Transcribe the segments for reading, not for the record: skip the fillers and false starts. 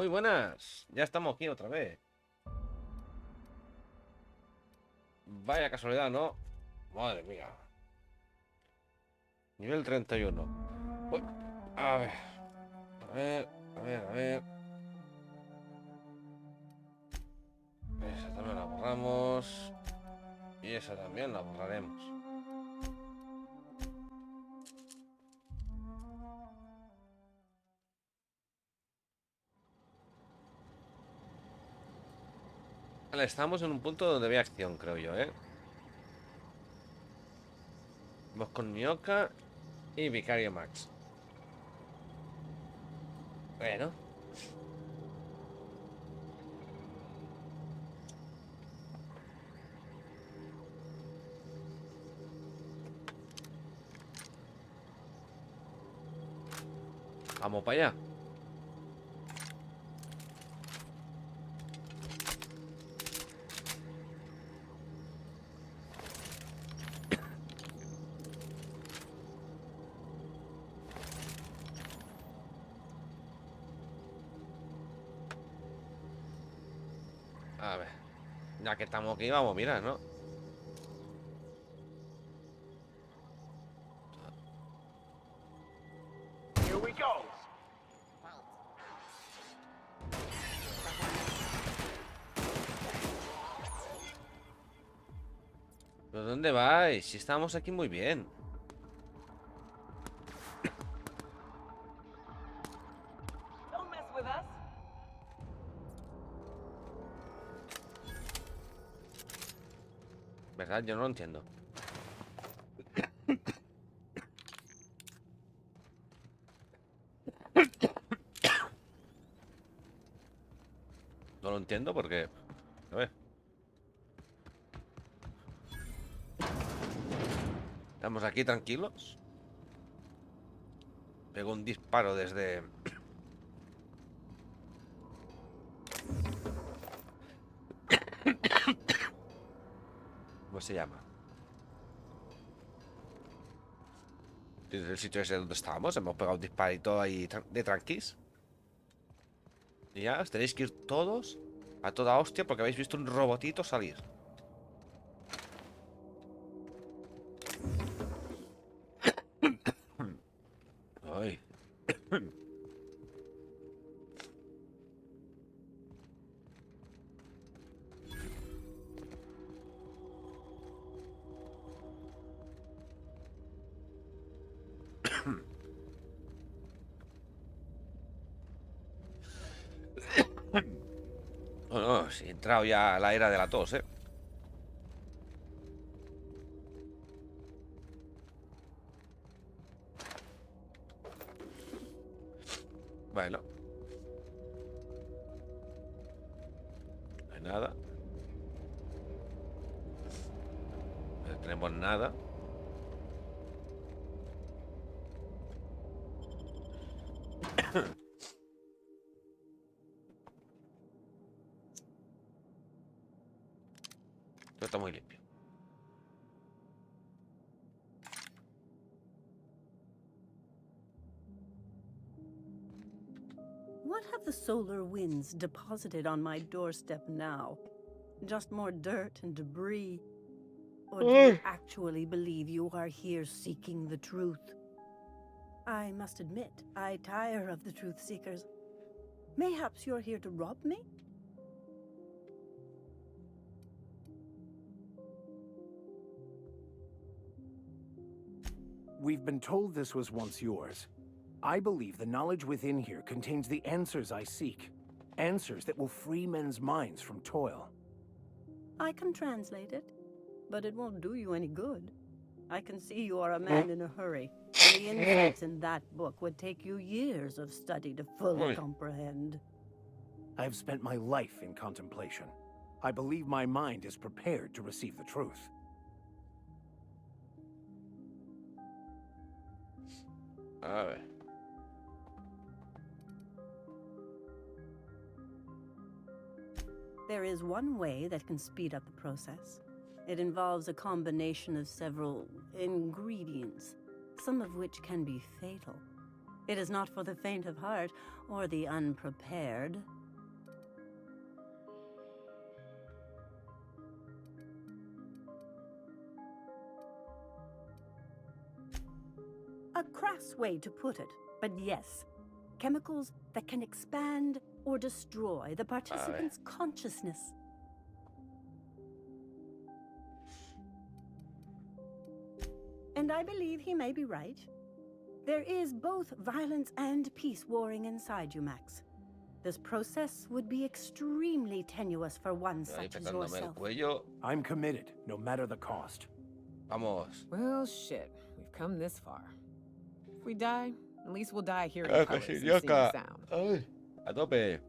Muy buenas. Ya estamos aquí otra vez. Vaya casualidad, ¿no? Madre mía. Nivel 31. Uy, a ver. A ver, a ver, a ver. Esa también la borramos. Y esa también la borraremos. Vale, estamos en un punto donde había acción, creo yo, ¿eh? Vamos con Mioka y Vicario Max. Bueno. Vamos para allá. A ver. Ya que estamos aquí, vamos, mira, ¿no? Here we go. ¿Pero dónde vais? Si estamos aquí muy bien. Don't mess with us. ¿Verdad? Yo no lo entiendo. No lo entiendo porque... A ver. Estamos aquí tranquilos. Pego un disparo desde... ¿Cómo se llama? Desde el sitio ese donde estábamos. Hemos pegado un disparito ahí de tranquis. Y ya os tenéis que ir todos a toda hostia porque habéis visto un robotito salir. Ay. No, no, si he entrado ya a la era de la tos, ¿eh? Bueno. No hay nada. No tenemos nada. Todo está muy limpio. What have the solar winds deposited on my doorstep now? Just more dirt and debris? Or do you actually believe you are here seeking the truth? I must admit, I tire of the truth seekers. Mayhaps you're here to rob me? We've been told this was once yours. I believe the knowledge within here contains the answers I seek. Answers that will free men's minds from toil. I can translate it, but it won't do you any good. I can see you are a man in a hurry, and the insights in that book would take you years of study to fully comprehend. I've spent my life in contemplation. I believe my mind is prepared to receive the truth. A ver. There is one way that can speed up the process. It involves a combination of several ingredients, some of which can be fatal. It is not for the faint of heart or the unprepared. A crass way to put it, but yes. Chemicals that can expand or destroy the participant's consciousness. And I believe he may be right. There is both violence and peace warring inside you, Max. This process would be extremely tenuous for one Ahí such as petándome el yourself. cuello. I'm committed, no matter the cost. Vamos. Well, shit. We've come this far. If we die, at least we'll die hearing Claro colors que and sí, seeing Yoka. sound. Ay, a tope.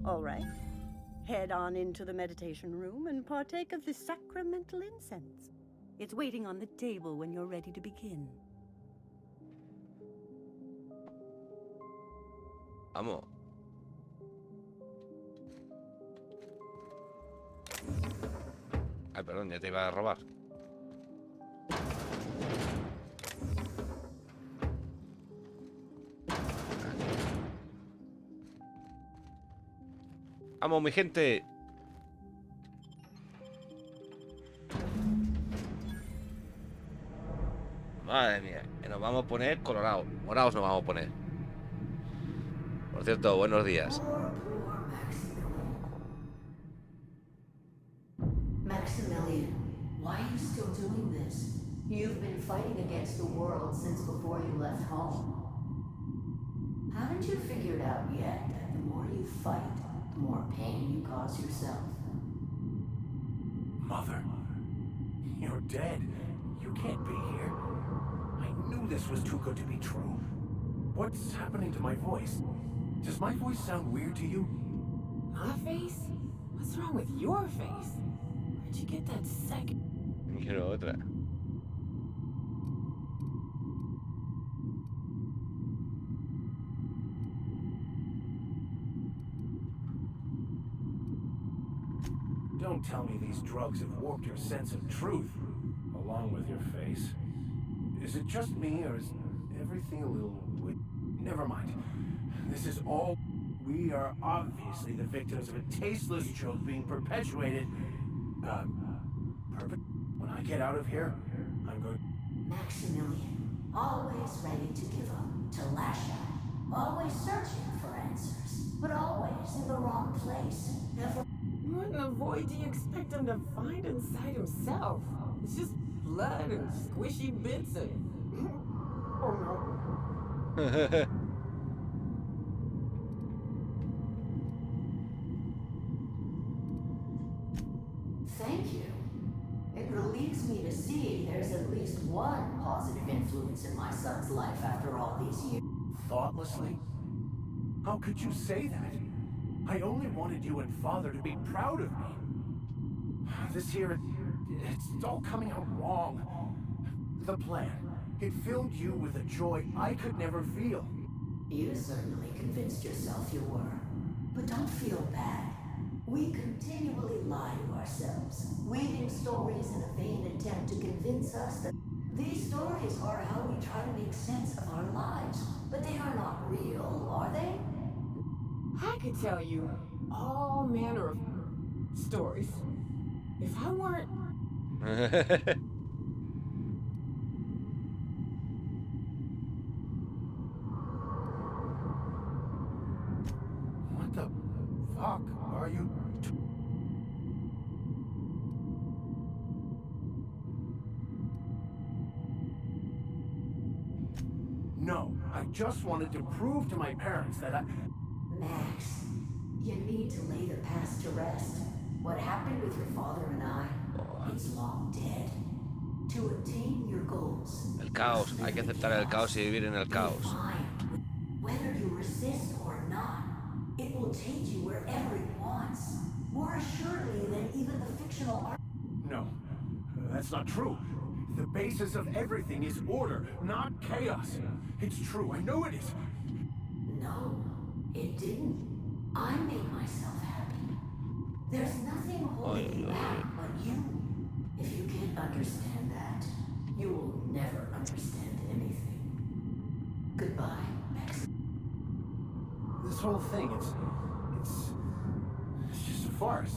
All right. Head on into the meditation room and partake of the sacramental incense. It's waiting on the table when you're ready to begin. Vamos. Ay, perdón, ya te iba a robar. Vamos, mi gente. Madre mía, que nos vamos a poner colorados. Morados nos vamos a poner. Por cierto, buenos días. Maximilian, why are you still doing this? You've been fighting against the world since before you left home. Haven't you figured out yet that the more you fight, the more pain you cause yourself? Mother, you're dead. You can't be here. I knew this was too good to be true. What's happening to my voice? Does my voice sound weird to you? My face? What's wrong with your face? Where'd you get that second? Quiero otra. Don't tell me these drugs have warped your sense of truth, along with your face. Is it just me, or is everything a little weird? Never mind. This is all... We are obviously the victims of a tasteless joke being perpetuated. When I get out of here, I'm going... Maximilian, always ready to give up, to lash out, always searching for answers, but always in the wrong place. Never... What in the void do you expect him to find inside himself? It's just blood and squishy bits and... Oh no. Thank you. It relieves me to see there's at least one positive influence in my son's life after all these years. Thoughtlessly? How could you say that? I only wanted you and Father to be proud of me. This here, it's all coming out wrong. The plan, it filled you with a joy I could never feel. You certainly convinced yourself you were. But don't feel bad. We continually lie to ourselves, weaving stories in a vain attempt to convince us that these stories are how we try to make sense of our lives. But they are not real, are they? I could tell you all manner of stories. If I weren't... What the fuck are you... No, I just wanted to prove to my parents that I... Max, you need to lay the past to rest. What happened with your father and I, it's long dead. To attain your goals. El caos. Hay que aceptar el caos y vivir en el caos. Fine. Whether you resist or not, it will take you wherever it wants. More assuredly than even the fictional art. No, that's not true. The basis of everything is order, not chaos. It's true, I know it is. No, it didn't. I made myself happy. There's nothing holding you back but you. If you can't understand that, you will never understand anything. Goodbye, Max. This whole thing, it's just a farce.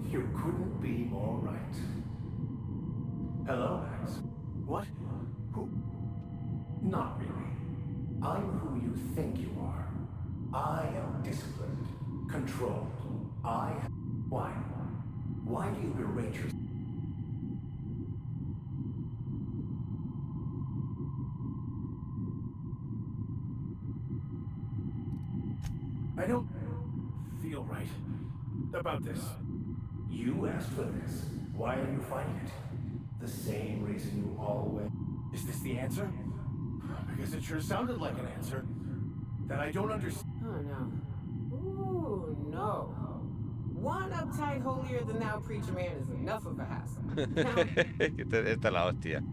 You couldn't be more right. Hello, Max. What? Who? Not really. I'm who you think you are. I am disciplined, controlled. Why? Why do you berate yourself? I don't feel right about this. You asked for this. Why are you fighting it? The same reason you always... Is this the answer? Because it sure sounded like an answer that I don't understand. Oh no. Ooh, no. One uptight, holier than thou preacher man is enough of a hassle. Now, Esta es la hostia.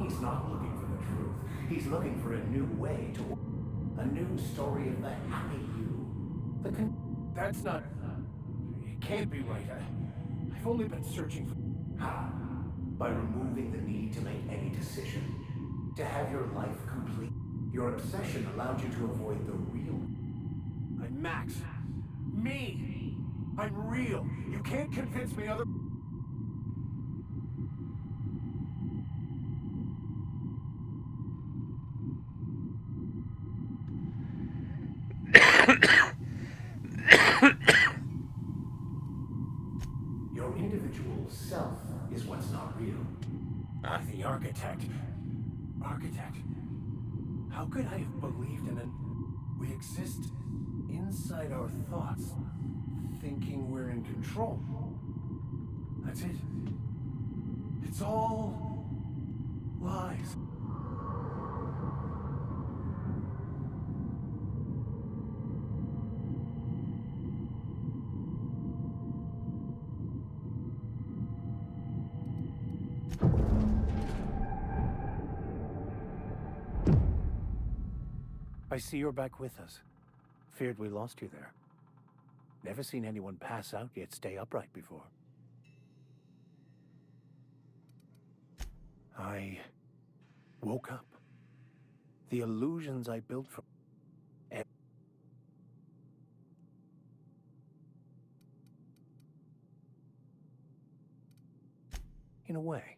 He's not looking for the truth. He's looking for a new way to... A new story of the happy you. That's not... It can't be right. I've only been searching for... How? By removing the need to make any decision. To have your life complete. Your obsession allowed you to avoid the real... I'm Max. Me! I'm real. You can't convince me other... Your individual self is what's not real. The architect. Architect. How could I have believed in an... We exist inside our thoughts, thinking we're in control. That's it. It's all lies. I see you're back with us. Feared we lost you there. Never seen anyone pass out yet stay upright before. I woke up. The illusions I built from... In a way.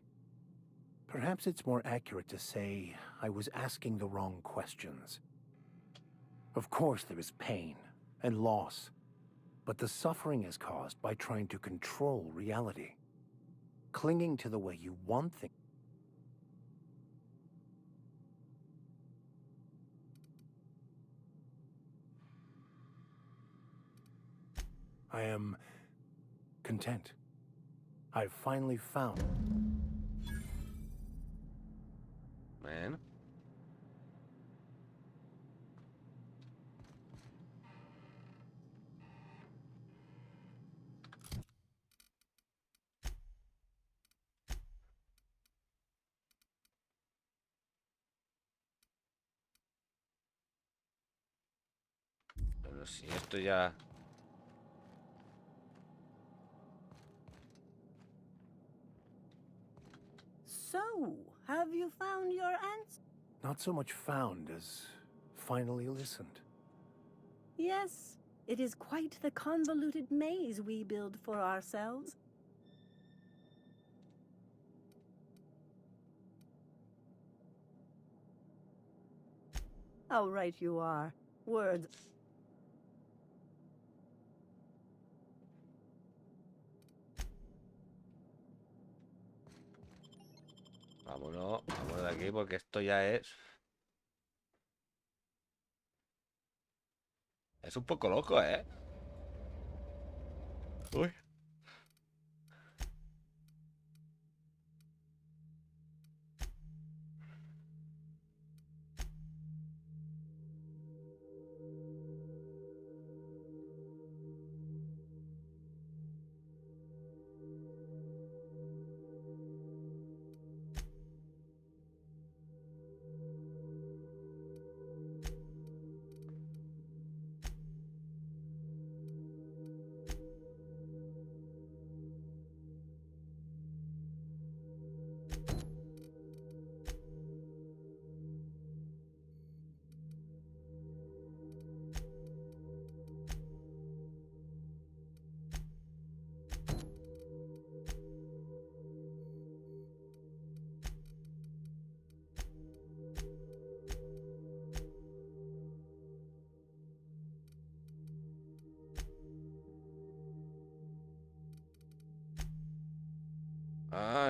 Perhaps it's more accurate to say I was asking the wrong questions. Of course there is pain and loss, but the suffering is caused by trying to control reality. Clinging to the way you want things. I am content. I've finally found... Man. Pero si esto ya... So, have you found your answer? Not so much found as finally listened. Yes, it is quite the convoluted maze we build for ourselves. How right you are. Words. Vámonos, vámonos de aquí porque esto ya es... Es un poco loco, ¿eh? Uy.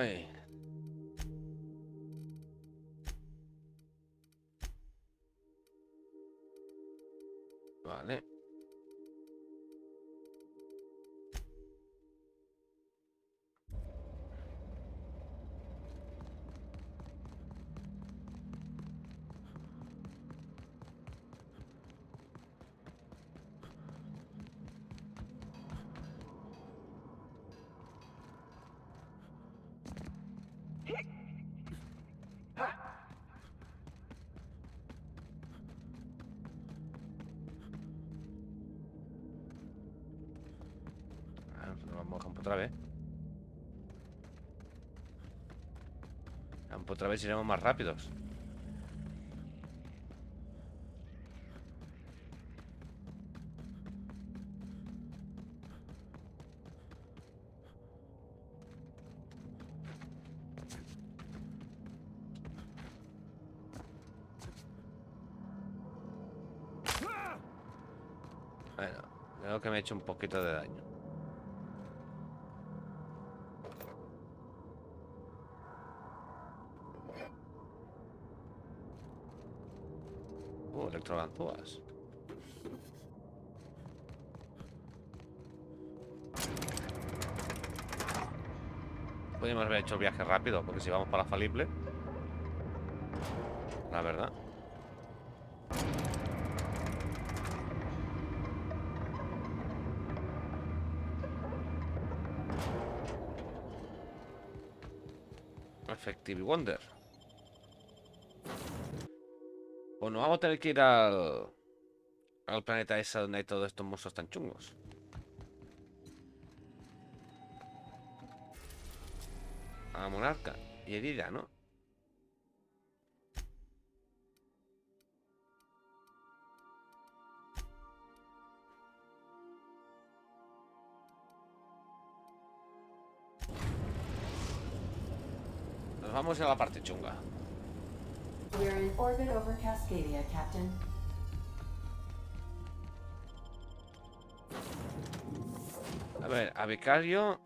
Ay. Vale. Nos vamos a campo otra vez. Campo otra vez iremos más rápidos. Bueno, creo que me he hecho un poquito de daño. Electroganzúas. Podríamos haber hecho el viaje rápido, porque si vamos para la falible, la verdad. Effective Wonder. Pues nos vamos a tener que ir al planeta ese donde hay todos estos monstruos tan chungos. A Monarca y herida, ¿no? Nos vamos a la parte chunga. We're in orbit over Cascadia, Captain. A ver, a Vicario.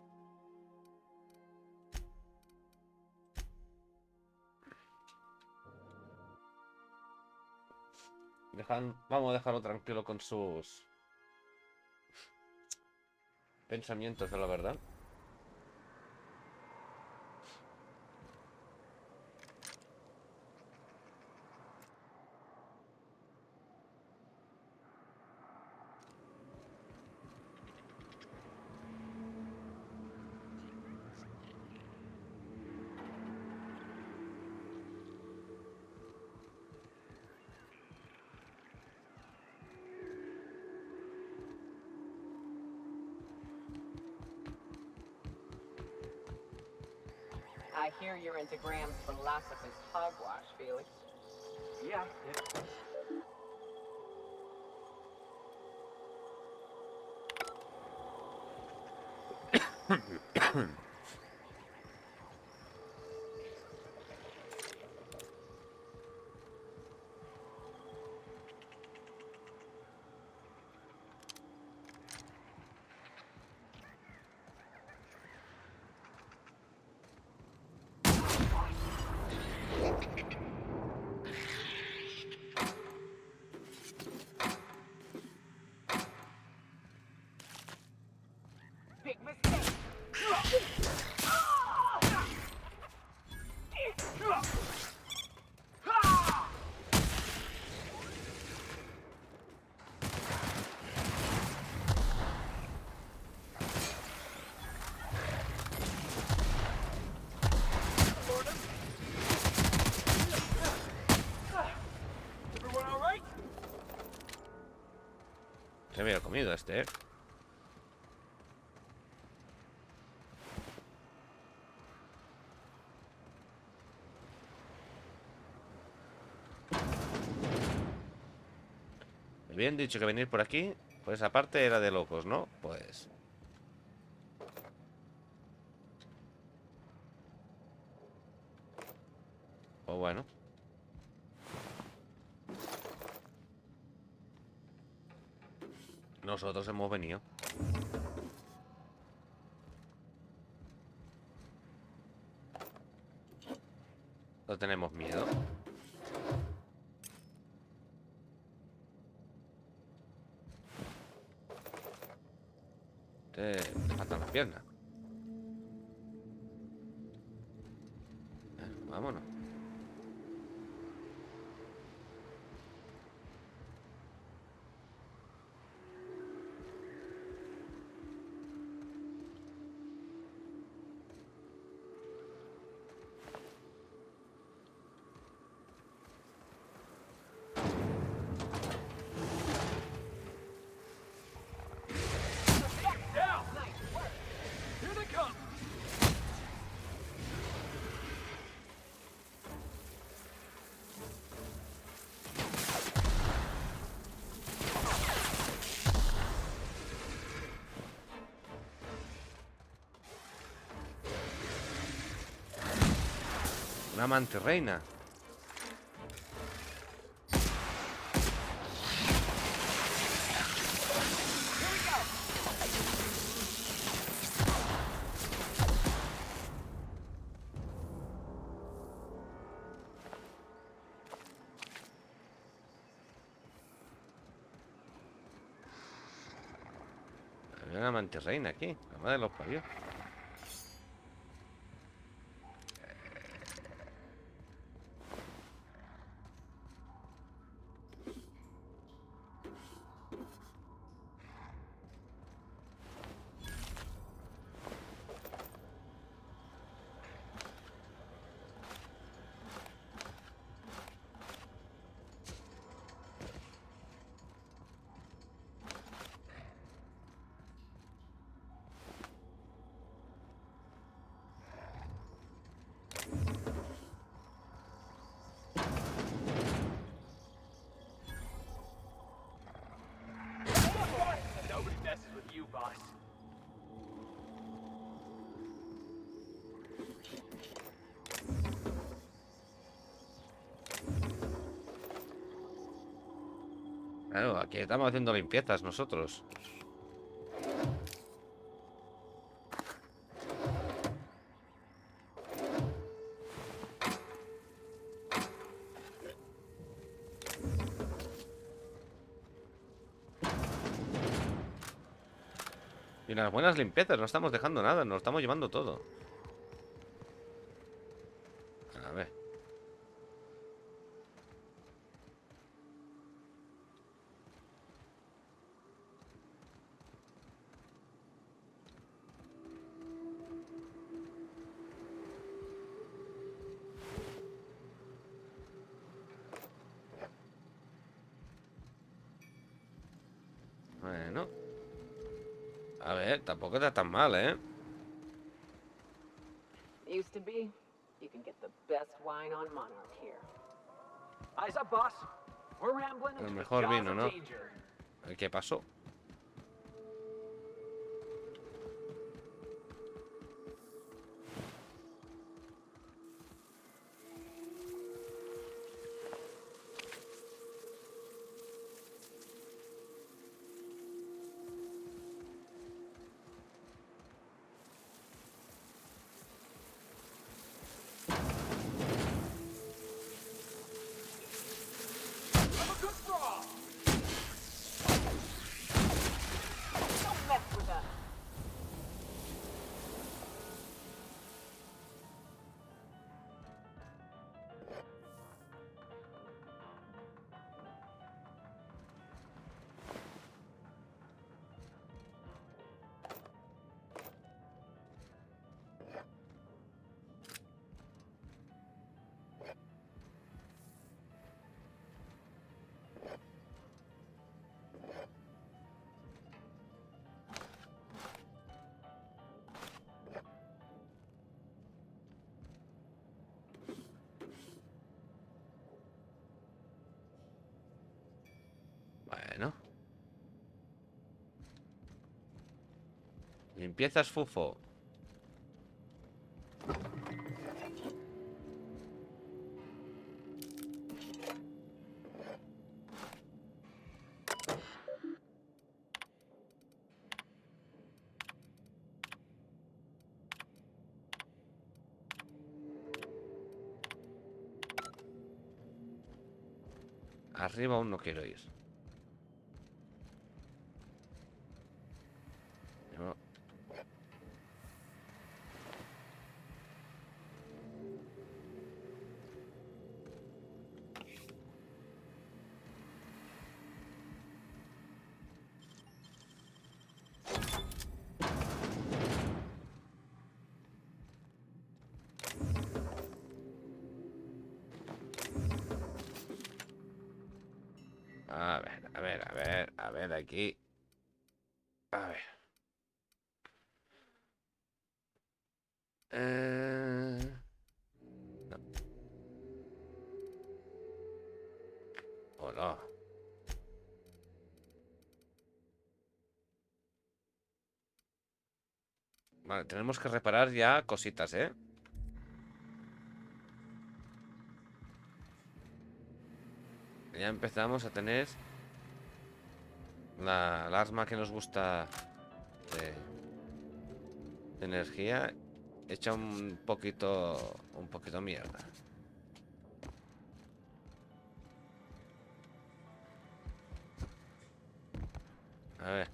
Vamos a dejarlo tranquilo con sus pensamientos de la verdad. I hear you're into Graham's philosopher's hogwash, Felix. Yeah, Big mistake. Everyone all right? Se me había comido este, ¿eh? Me habían dicho que venir por aquí, pues esa parte era de locos, ¿no? Pues... pues bueno. Nosotros hemos venido. tenemos miedo. Te faltan las piernas. Vámonos. Una mantirreina. Había una mantirreina aquí. La madre los parió. Nobody messes with you, boss. Claro, aquí estamos haciendo limpiezas nosotros. Y unas buenas limpiezas, no estamos dejando nada, nos estamos llevando todo. A ver. Bueno. A ver, tampoco está tan mal, ¿eh? Used to be, you can get the best wine on Monarch here. Eyes up, boss. We're rambling El into the mejor jaws vino, of ¿no? danger. ¿Qué pasó? I'm a good fraud. Don't mess with us. Bueno. Limpiezas fufo. Arriba aún no quiero ir. No. A ver, aquí. A ver. No. Oh, no. Vale, tenemos que reparar ya cositas, ¿eh? Ya empezamos a tener la alarma que nos gusta de energía hecha un poquito mierda. A ver.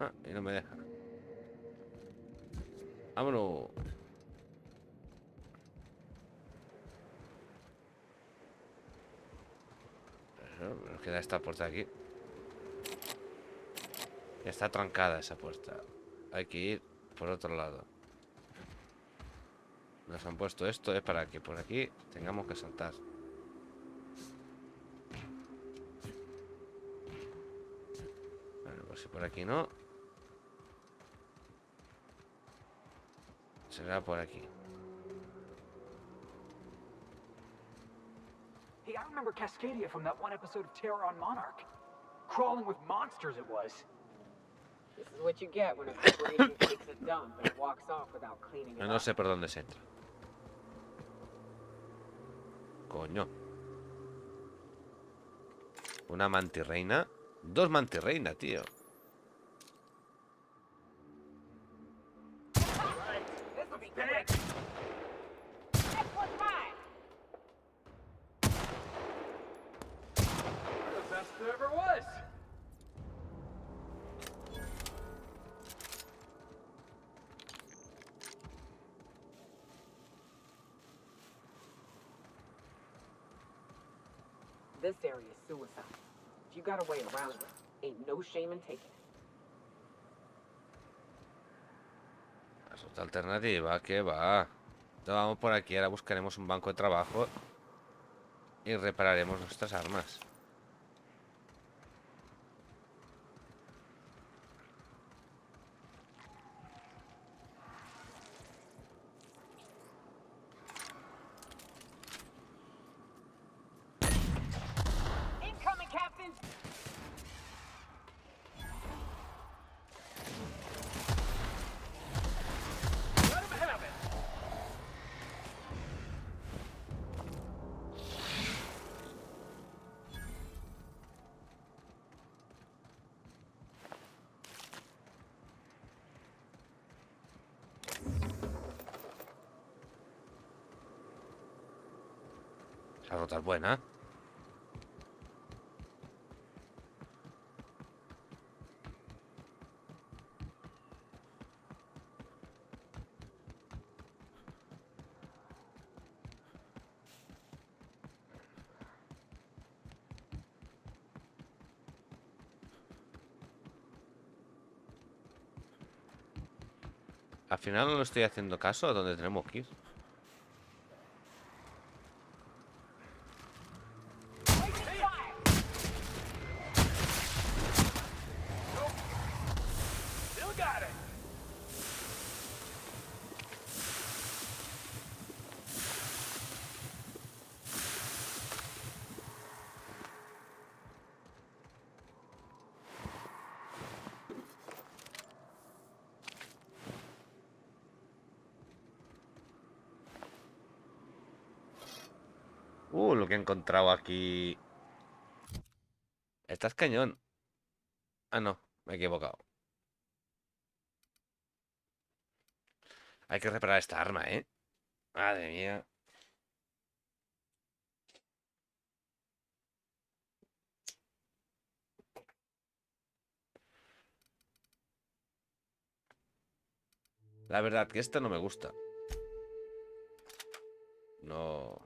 Ah, y no me deja. Vámonos. Nos queda esta puerta aquí. Ya está trancada esa puerta. Hay que ir por otro lado. Nos han puesto esto, para que por aquí tengamos que saltar. Bueno, pues si por aquí no, será por aquí. Hey, I remember Cascadia from that one episode of Terror on Monarch. Crawling with monsters it was. This is what you get when a corporation takes a dump and walks off without cleaning it No up. sé por dónde se entra. Coño. Una mantirreina. Dos mantirreina, tío. This'll be quick. This one's mine. The best there ever was. This area is suicide. If you got a way around it, ain't no shame in taking it. Es otra alternativa, ¿qué va? Entonces vamos por aquí, ahora buscaremos un banco de trabajo y repararemos nuestras armas. Incoming, Captain! Let him have it. La rota es buena. Al final no le estoy haciendo caso a donde tenemos que ir. Still got it. Lo que he encontrado aquí. Estás cañón. Ah, no, me he equivocado. Hay que reparar esta arma, ¿eh? Madre mía. La verdad que esta no me gusta. No.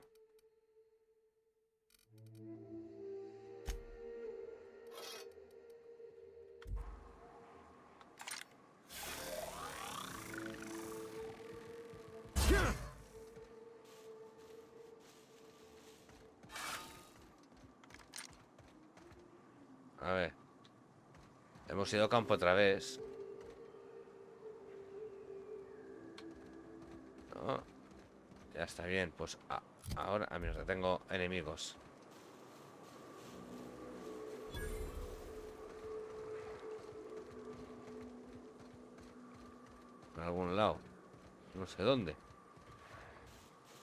A ver. Hemos ido a campo otra vez. No. Ya está bien. Pues ahora... Ah, mira, tengo enemigos. Por algún lado. No sé dónde.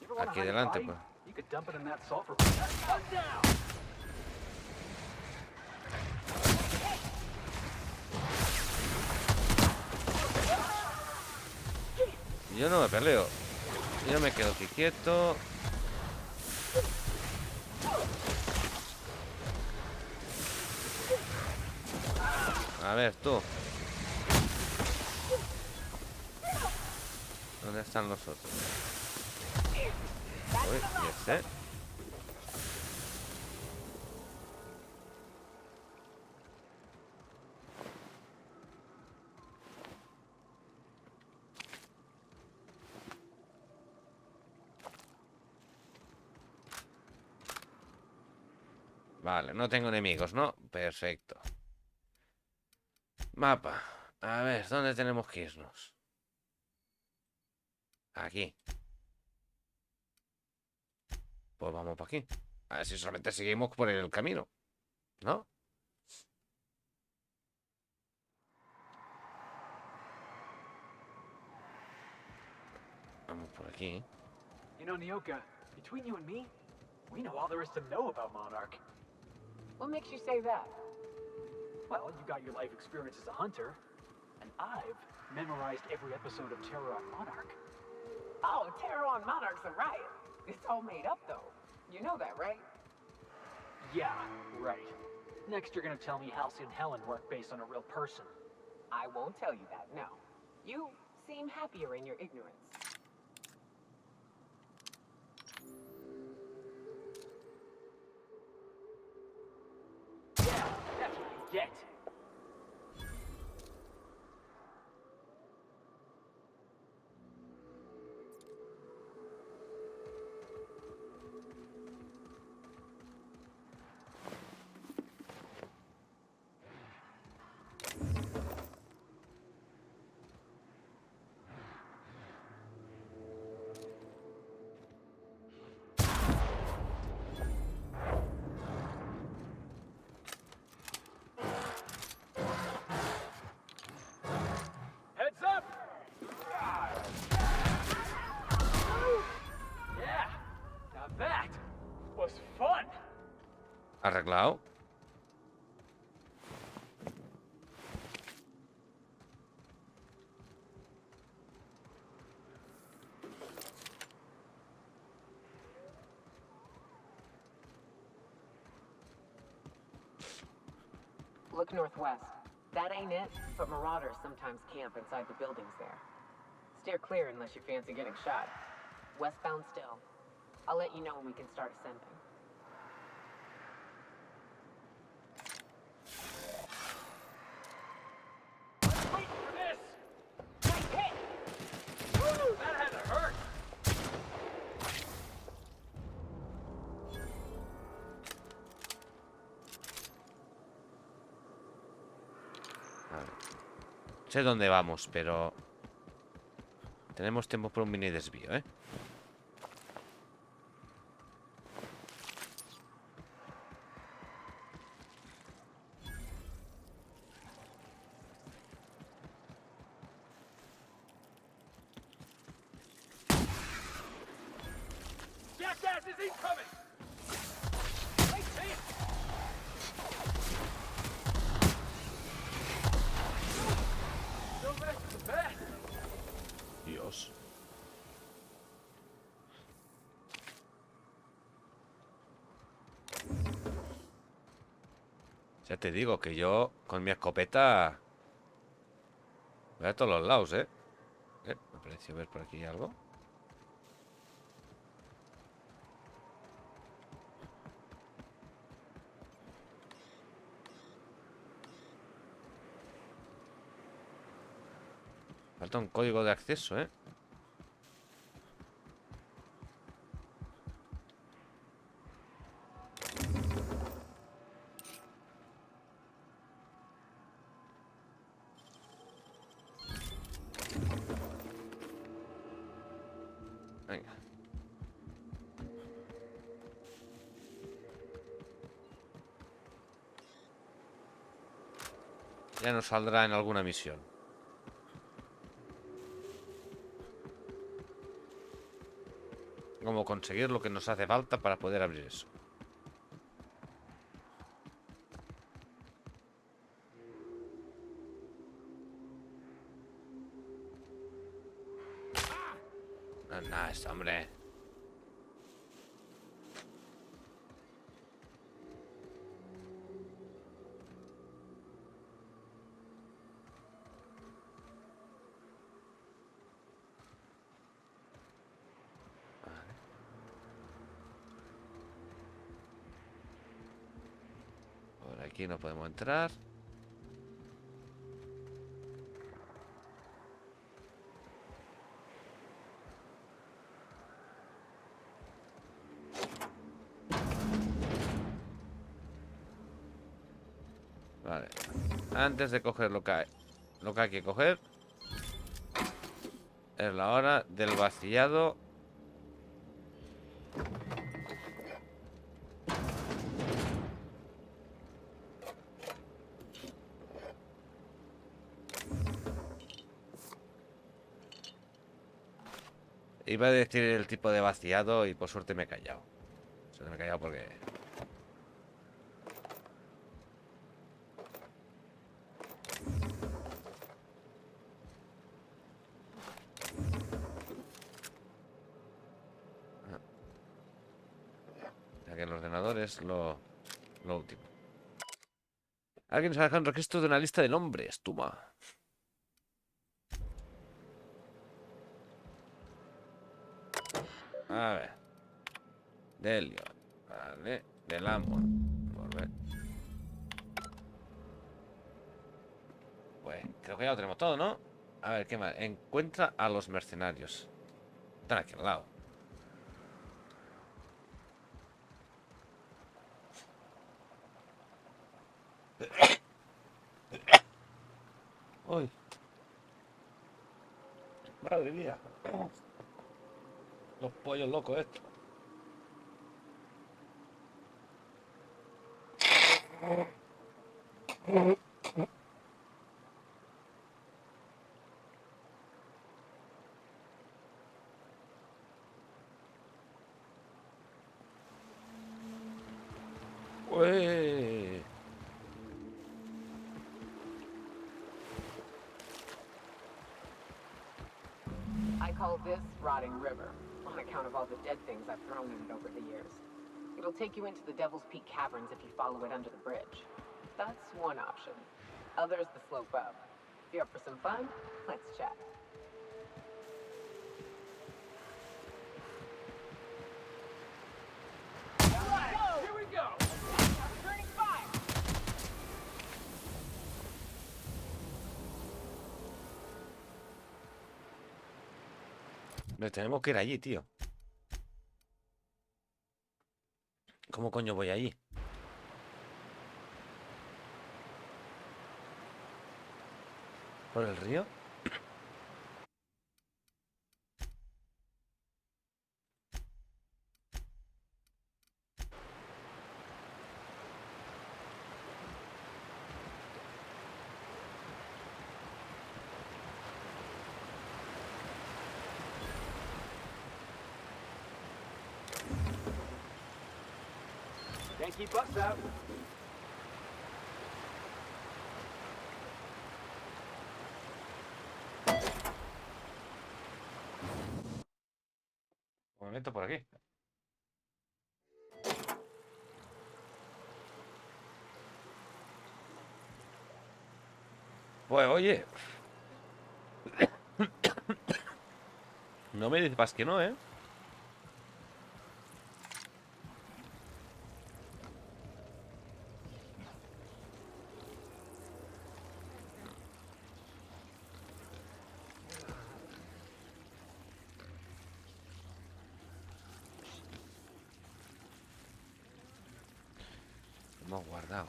You ever wanna Aquí hide a delante, body? pues. You could dump it in that sulfur. Down! Yo no me peleo. Yo me quedo aquí quieto. A ver, tú. ¿Dónde están los otros? Uy, ¿y este? Vale, no tengo enemigos, ¿no? Perfecto. Mapa. A ver, ¿dónde tenemos que irnos? Aquí. Pues vamos para aquí. A ver si solamente seguimos por el camino, ¿no? Vamos por aquí. You know, Nyoka, between you and me, we know all there is to know about Monarch. What makes you say that? Well, you got your life experience as a hunter, and I've memorized every episode of Terror on Monarch. Oh, Terror on Monarch's a riot. It's all made up, though. You know that, right? Yeah, right. Next, you're gonna tell me Halcyon and Helen weren't based on a real person. I won't tell you that, no. You seem happier in your ignorance. Yeah, that's what you get. Heads up! Yeah, now that was fun. Arreglado. Look northwest. That ain't it, but marauders sometimes camp inside the buildings there. Steer clear unless you fancy getting shot. Westbound still. I'll let you know when we can start ascending. Wait for this! Nice hit! Woo, that had to hurt! Sé dónde vamos, pero... Tenemos tiempo por un mini desvío, ¿eh? Jackass is incoming! I see it! Go back to the bed! Dios. Ya te digo que yo con mi escopeta voy a todos los lados, ¿eh? Me pareció ver por aquí algo. Falta un código de acceso, ¿eh? Venga. Ya nos saldrá en alguna misión. Cómo conseguir lo que nos hace falta para poder abrir eso. No, nada, esto, hombre. Por aquí no podemos entrar. Vale. Antes de coger lo que hay que coger, es la hora del vaciado. Iba a decir el tipo de vaciado y por suerte me he callado. Me he callado porque... ya que el ordenador es lo último. Alguien nos ha dejado un registro de una lista de nombres. Toma. A ver. Delio. Vale. Del Amon. Volver. Pues creo que ya lo tenemos todo, ¿no? A ver, ¿qué más? Encuentra a los mercenarios. Están aquí al lado. Uy. Madre mía. Los pollos locos estos. Uy. I call this rotting river, on account of all the dead things I've thrown in it over the years. It'll take you into the Devil's Peak Caverns if you follow it under the bridge. That's one option. Other's the slope up. If you're up for some fun, let's chat. Here we go! Returning fire! Nos tenemos que ir allí, tío. ¿Cómo coño voy allí? ¿Por el río? Can't keep us out. Me meto por aquí. Pues oye. No me digas que no, ¿eh? Hemos guardado.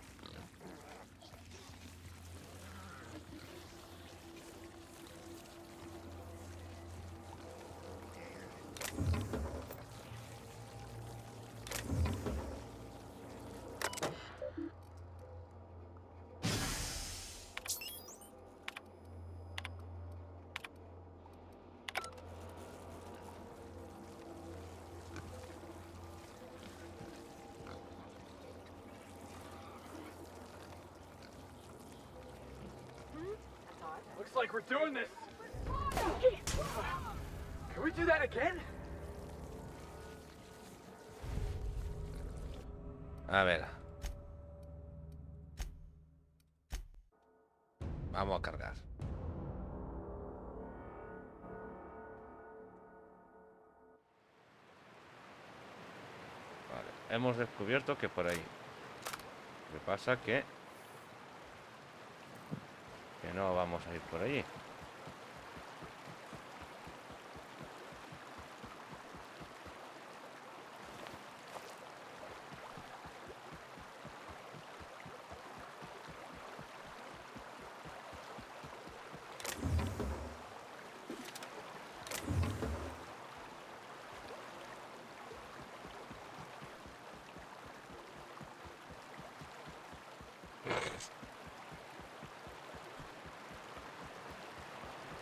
Looks like we're doing this. Can we do that again? A ver. Vamos a cargar. Vale. Hemos descubierto que por ahí. Lo que pasa que no vamos a ir por allí.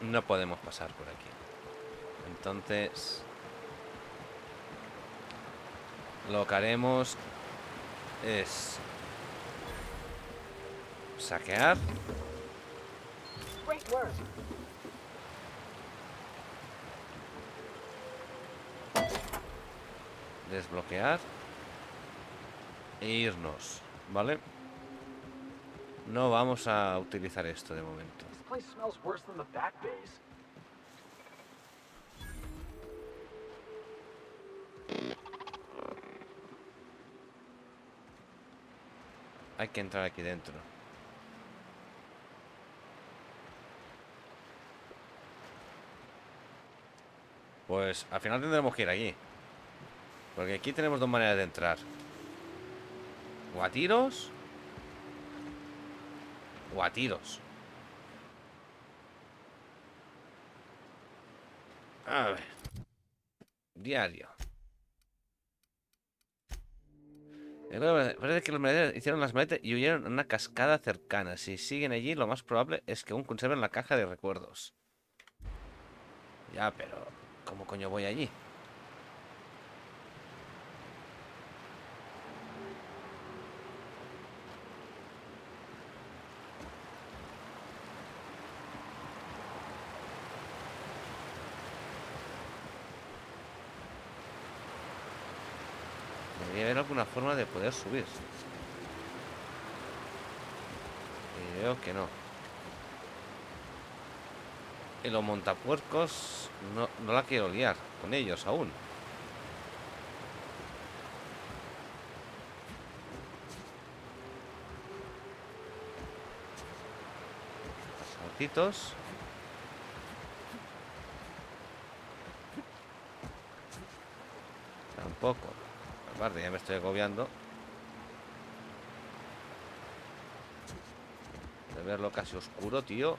No podemos pasar por aquí. Entonces, lo que haremos es saquear. Great work. Desbloquear e irnos, ¿vale? No vamos a utilizar esto de momento. This place smells worse than the back base. Hay que entrar aquí dentro. Pues al final tendremos que ir allí. Porque aquí tenemos dos maneras de entrar. O a tiros. O a tiros. A ver. Diario. Parece que los maleantes hicieron las maletas y huyeron a una cascada cercana. Si siguen allí, lo más probable es que aún conserven la caja de recuerdos. Ya, pero ¿cómo coño voy allí? Debería haber alguna forma de poder subir. Y veo que no. Y los montapuercos no la quiero liar con ellos aún. Saltitos. Tampoco. Aparte, ya me estoy agobiando de verlo casi oscuro, tío.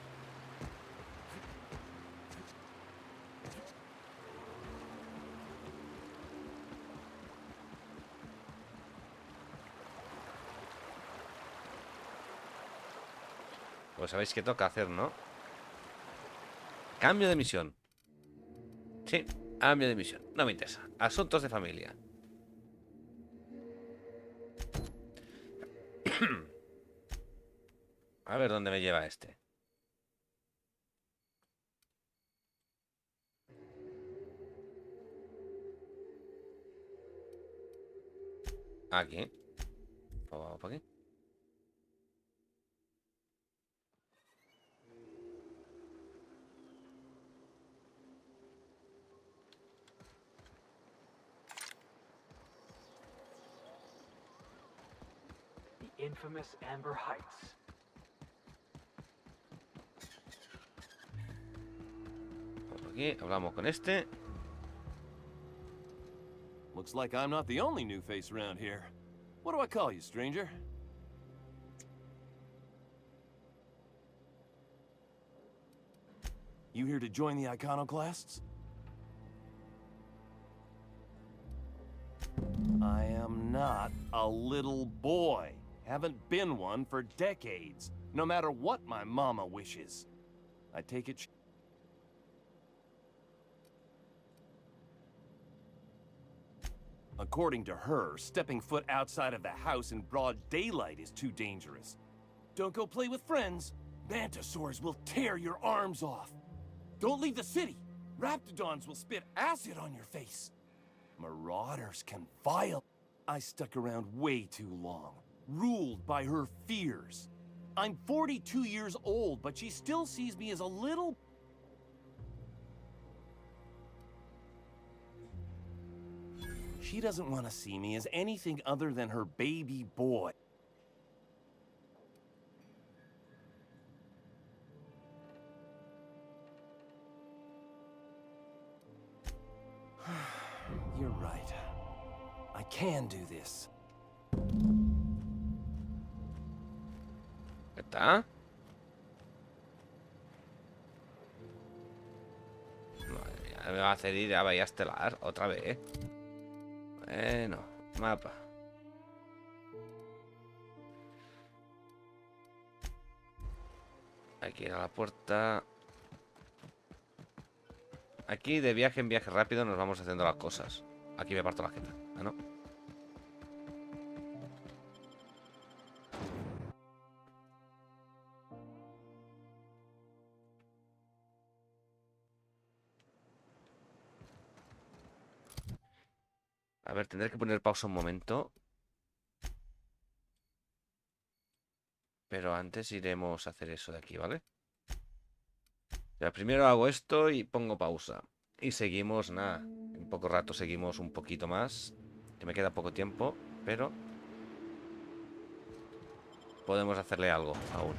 Pues sabéis qué toca hacer, ¿no? Cambio de misión. Sí, cambio de misión. No me interesa. Asuntos de familia. A ver dónde me lleva este. Aquí. Vamos por aquí. infamous Amber Heights. Por aquí hablamos con este. Looks like I'm not the only new face around here. What do I call you, stranger? You here to join the iconoclasts? I am not a little boy. Haven't been one for decades, no matter what my mama wishes. I take it according to her, stepping foot outside of the house in broad daylight is too dangerous. Don't go play with friends. Mantisaurs will tear your arms off. Don't leave the city. Raptidons will spit acid on your face. Marauders can violate. I stuck around way too long, ruled by her fears. I'm 42 years old, but she still sees me as a little... She doesn't want to see me as anything other than her baby boy. You're right. I can do this. ¿Qué está? Madre mía, me va a hacer ir a Bahía Estelar otra vez. Bueno, mapa. Hay que ir a la puerta. Aquí de viaje en viaje rápido nos vamos haciendo las cosas. Aquí me parto la jeta. ¿Ah, no? A ver, tendré que poner pausa un momento. Pero antes iremos a hacer eso de aquí, ¿vale? Ya, primero hago esto y pongo pausa. Y seguimos, nada. En poco rato seguimos un poquito más. Que me queda poco tiempo, pero podemos hacerle algo aún.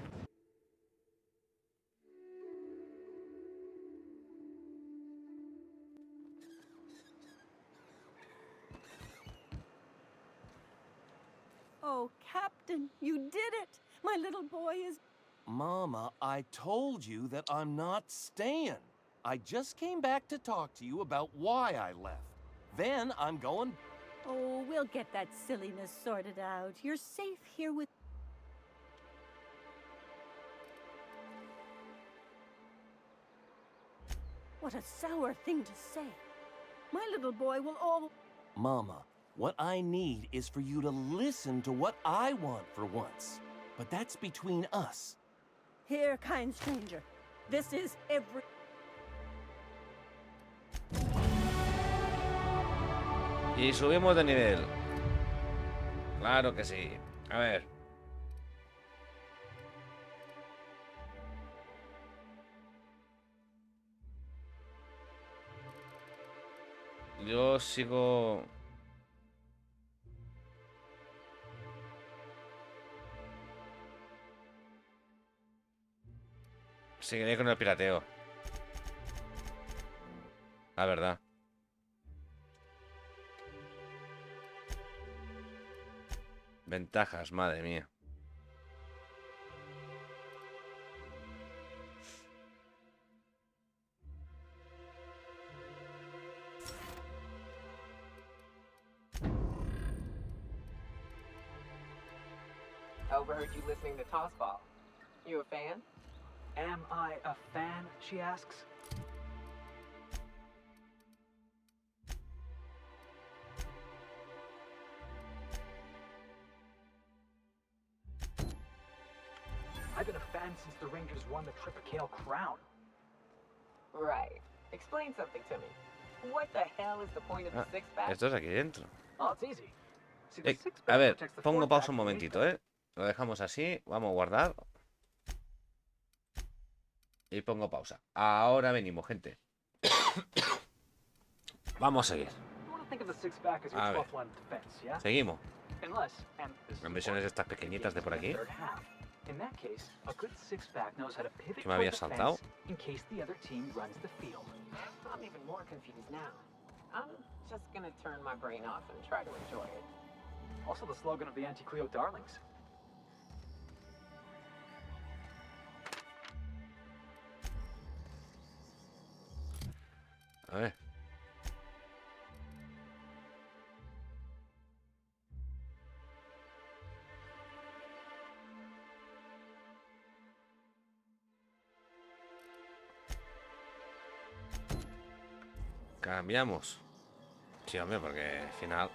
Oh, Captain, you did it! My little boy is... Mama, I told you that I'm not staying. I just came back to talk to you about why I left. Then I'm going... Oh, we'll get that silliness sorted out. You're safe here with... What a sour thing to say. My little boy will all... Mama, what I need is for you to listen to what I want for once. But that's between us. Here, kind stranger. This is every... Y subimos de nivel. Claro que sí. A ver. Yo sigo... Seguiré con el pirateo. La verdad. Ventajas, madre mía. I overheard you listening to Tossball. You a fan? Am I a fan, she asks? I've been a fan since the Rangers won the Triple Crown. Right. Explain something to me. What the hell is the point of the six-pack? Esto es aquí dentro. Oh, it's easy. See, the six-pack A ver, protects the pongo four-pack pausa un from momentito, eight-pack. Lo dejamos así. Vamos a guardar. Y pongo pausa. Ahora venimos, gente. Vamos a seguir. One of Think of the six-pack as your A ver. 12th line of defense, yeah? Seguimos. Unless, and this is Las misiones important, estas pequeñitas de por the aquí. third half. In that case, a good six-pack knows how to pivot Que me había toward saltado. defense in case the other team runs the field. I'm even more confused now. I'm just gonna turn my brain off and try to enjoy it. Also the slogan of the Anti-Cleo Darlings. A ver. Cambiamos. Sí, hombre, porque al final...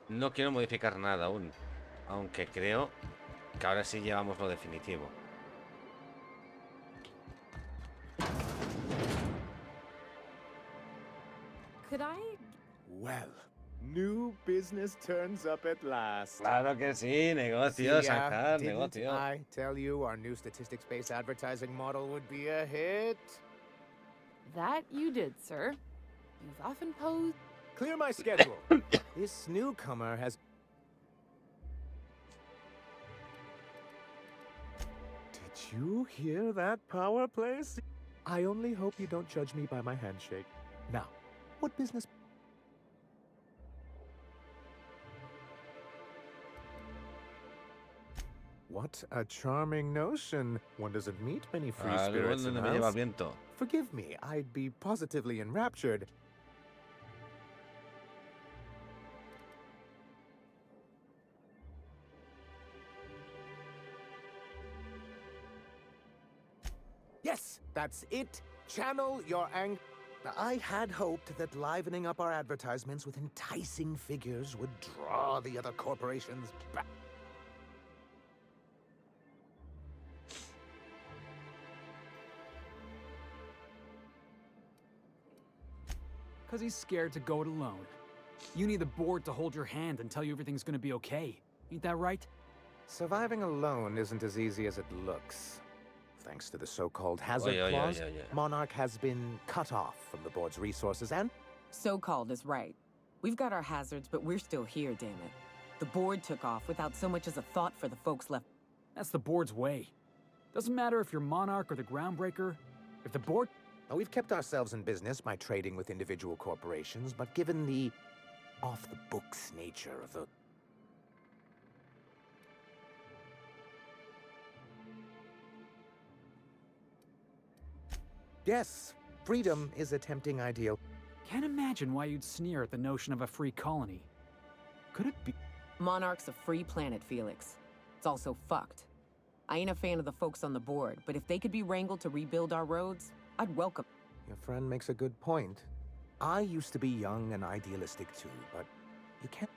No quiero modificar nada aún. Aunque creo que ahora sí llevamos lo definitivo. Could I? Well, new business turns up at last. Claro que sí, negocio, sacar, didn't negocio. I tell you our new statistics-based advertising model would be a hit? That you did, sir. You've often posed. Clear my schedule. This newcomer has... Did you hear that power play? I only hope you don't judge me by my handshake. Now, what business... What a charming notion. One doesn't meet many free spirits in donde me lleva el house. viento. Forgive me, I'd be positively enraptured. Yes, that's it. Channel your anger. I had hoped that livening up our advertisements with enticing figures would draw the other corporations back. Because he's scared to go it alone. You need the board to hold your hand and tell you everything's gonna be okay. Ain't that right? Surviving alone isn't as easy as it looks. Thanks to the so-called hazard Oye, oye, clause, oye, oye. Monarch has been cut off from the board's resources and... So-called is right. We've got our hazards, but we're still here, damn it. The board took off without so much as a thought for the folks left. That's the board's way. Doesn't matter if you're Monarch or the Groundbreaker. If the board... Now, we've kept ourselves in business by trading with individual corporations, but given the off-the-books nature of the... Yes, freedom is a tempting ideal. Can't imagine why you'd sneer at the notion of a free colony. Could it be... Monarch's a free planet, Felix. It's also fucked. I ain't a fan of the folks on the board, but if they could be wrangled to rebuild our roads, I'd welcome. Your friend makes a good point. I used to be young and idealistic too, but you can't...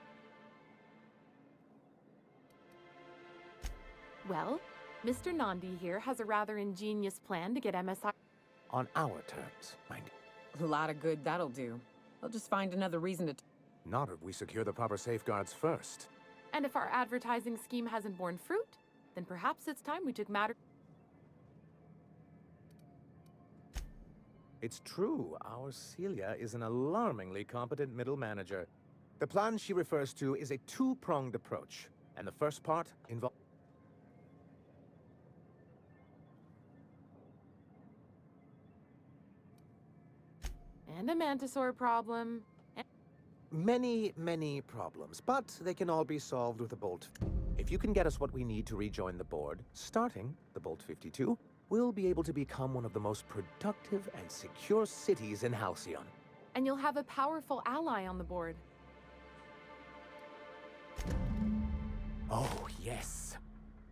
Well, Mr. Nandi here has a rather ingenious plan to get MSI. On our terms, mind you. A lot of good that'll do. I'll just find another reason to... Not if we secure the proper safeguards first. And if our advertising scheme hasn't borne fruit, then perhaps it's time we took matter. It's true, our Celia is an alarmingly competent middle manager. The plan she refers to is a two-pronged approach, and the first part involves... And a Mantisaur problem. Many, many problems, but they can all be solved with a Bolt. If you can get us what we need to rejoin the board, starting the Bolt 52, we'll be able to become one of the most productive and secure cities in Halcyon. And you'll have a powerful ally on the board. Oh, yes.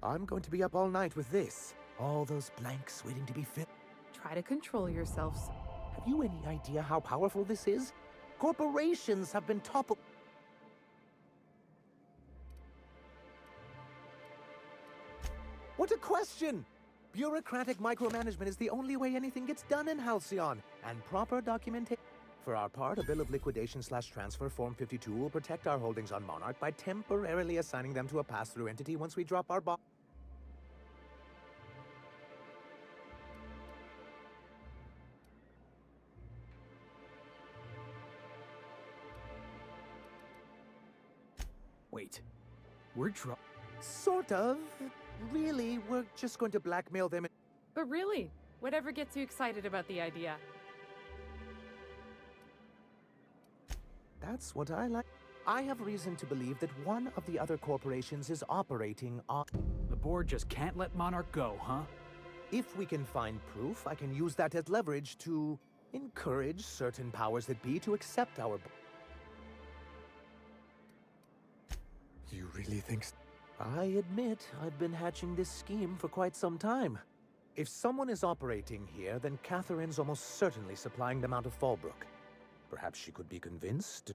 I'm going to be up all night with this. All those blanks waiting to be filled. Try to control yourselves. Have you any idea how powerful this is? Corporations have been toppled. What a question! Bureaucratic micromanagement is the only way anything gets done in Halcyon, and proper documentation. For our part, a bill of liquidation/transfer Form 52 will protect our holdings on Monarch by temporarily assigning them to a pass-through entity once we drop our Wait, we're Sort of. Really, we're just going to blackmail them. But really, whatever gets you excited about the idea? That's what I like. I have reason to believe that one of the other corporations is operating on... The board just can't let Monarch go, huh? If we can find proof, I can use that as leverage to encourage certain powers that be to accept our... You really think... I admit, I've been hatching this scheme for quite some time. If someone is operating here, then Catherine's almost certainly supplying them out of Fallbrook. Perhaps she could be convinced.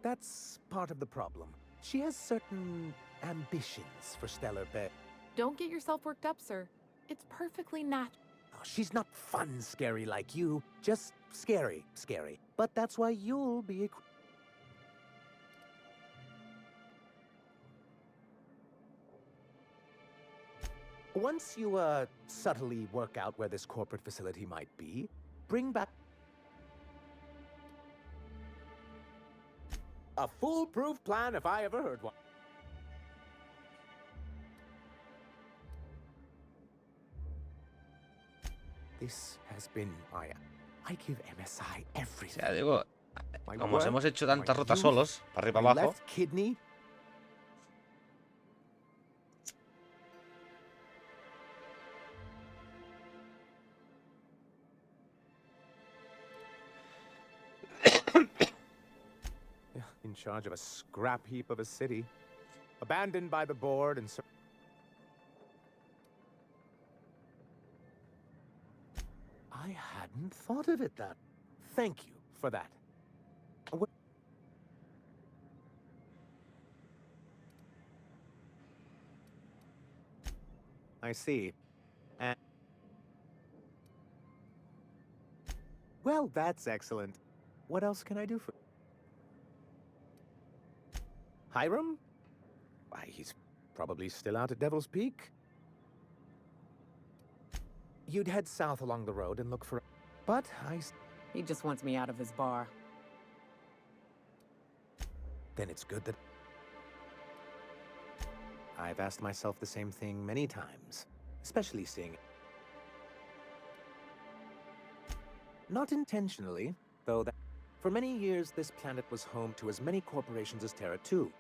That's part of the problem. She has certain ambitions for Stellar Bay. Don't get yourself worked up, sir. It's perfectly natural. Oh, she's not fun scary like you, just scary. But that's why you'll be... Once you, subtly work out where this corporate facility might be, bring back a foolproof plan if I ever heard one. This has been I give MSI O everything. sea, digo, My como os work, hemos hecho tantas my rutas youth, solos, para arriba y my para abajo, left kidney. In charge of a scrap heap of a city, abandoned by the board and... I hadn't thought of it that. Thank you for that. I see. Well, that's excellent. What else can I do for... Hiram? Why, he's probably still out at Devil's Peak. You'd head south along the road and look for... But He just wants me out of his bar. Then it's good that... I've asked myself the same thing many times, especially seeing... Not intentionally, though that... For many years, this planet was home to as many corporations as Terra 2.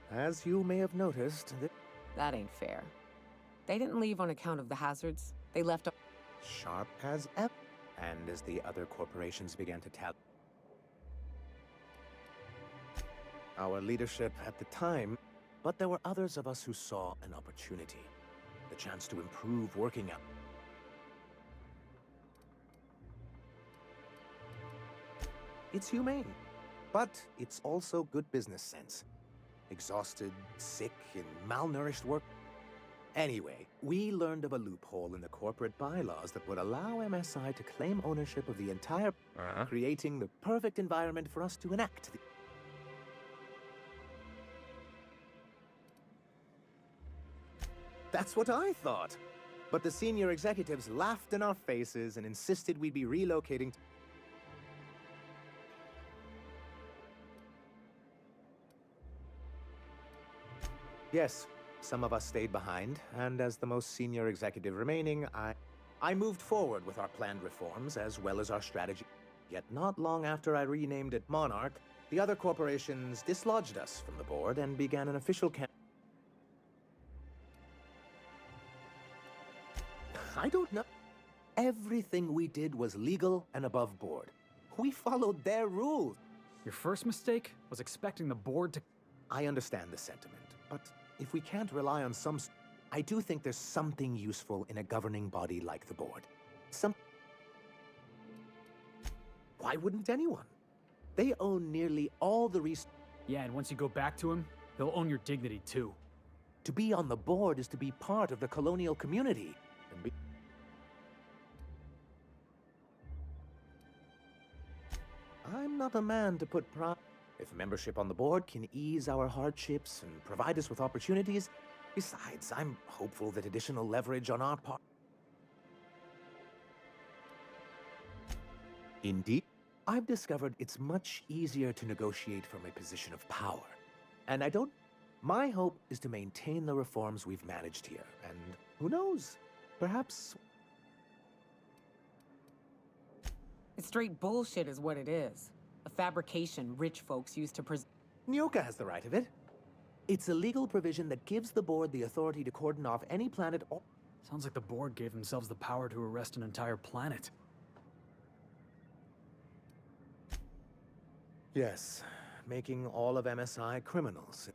As you may have noticed, That ain't fair. They didn't leave on account of the hazards. They left... Sharp as ever. And as the other corporations began to tell... Our leadership at the time, but there were others of us who saw an opportunity. The chance to improve working out. It's humane, but it's also good business sense. Exhausted, sick, and malnourished work. Anyway, we learned of a loophole in the corporate bylaws that would allow MSI to claim ownership of the entire... creating the perfect environment for us to enact the... That's what I thought. But the senior executives laughed in our faces and insisted we'd be relocating... Yes, some of us stayed behind, and as the most senior executive remaining, I moved forward with our planned reforms as well as our strategy. Yet not long after I renamed it Monarch, the other corporations dislodged us from the board and began an official I don't know. Everything we did was legal and above board. We followed their rules. Your first mistake was expecting the board to... I understand the sentiment, but if we can't rely on I do think there's something useful in a governing body like the board. Why wouldn't anyone? They own nearly all the Yeah, and once you go back to him, he'll own your dignity too. To be on the board is to be part of the colonial community. I'm not a man to put pride. If membership on the board can ease our hardships and provide us with opportunities, besides, I'm hopeful that additional leverage on our part. Indeed, I've discovered it's much easier to negotiate from a position of power. And my hope is to maintain the reforms we've managed here, and who knows, perhaps... It's straight bullshit is what it is. A fabrication rich folks use to Nyoka has the right of it. It's a legal provision that gives the board the authority to cordon off any planet or... Sounds like the board gave themselves the power to arrest an entire planet. Yes, making all of MSI criminals.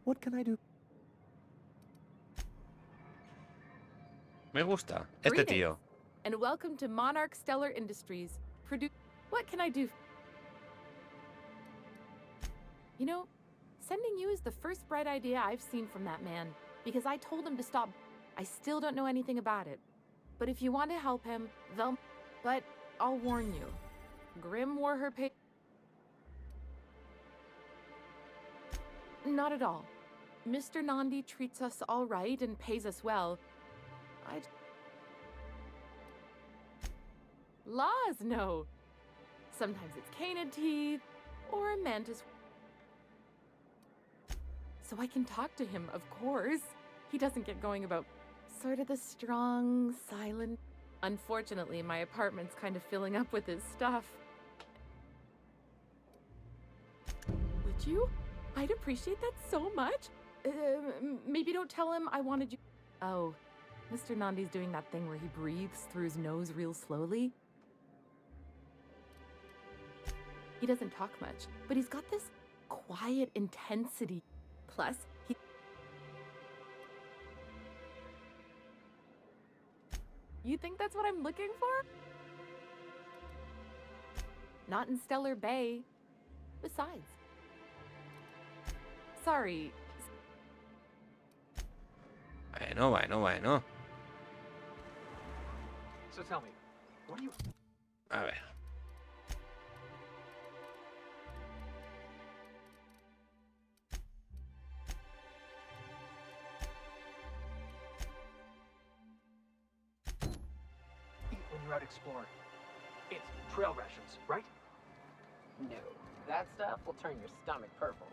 What can I do? Me gusta. Este Greetings, tío. and welcome to Monarch Stellar Industries. What can I do? You know, sending you is the first bright idea I've seen from that man, because I told him to stop. I still don't know anything about it. But if you want to help him, But I'll warn you. Grim wore her Not at all. Mr. Nandi treats us all right and pays us well. Laws, no. Sometimes it's canid teeth or a mantis. So I can talk to him, of course. He doesn't get going about sort of the strong, silent. Unfortunately, my apartment's kind of filling up with his stuff. Would you? I'd appreciate that so much. Maybe don't tell him I wanted you. Oh, Mr. Nandi's doing that thing where he breathes through his nose real slowly. He doesn't talk much, but he's got this quiet intensity. Plus, You think that's what I'm looking for? Not in Stellar Bay. Besides. Sorry. Bueno. So tell me, what do you... A ver. Eat when you're out exploring. It's trail rations, right? No, that stuff will turn your stomach purple.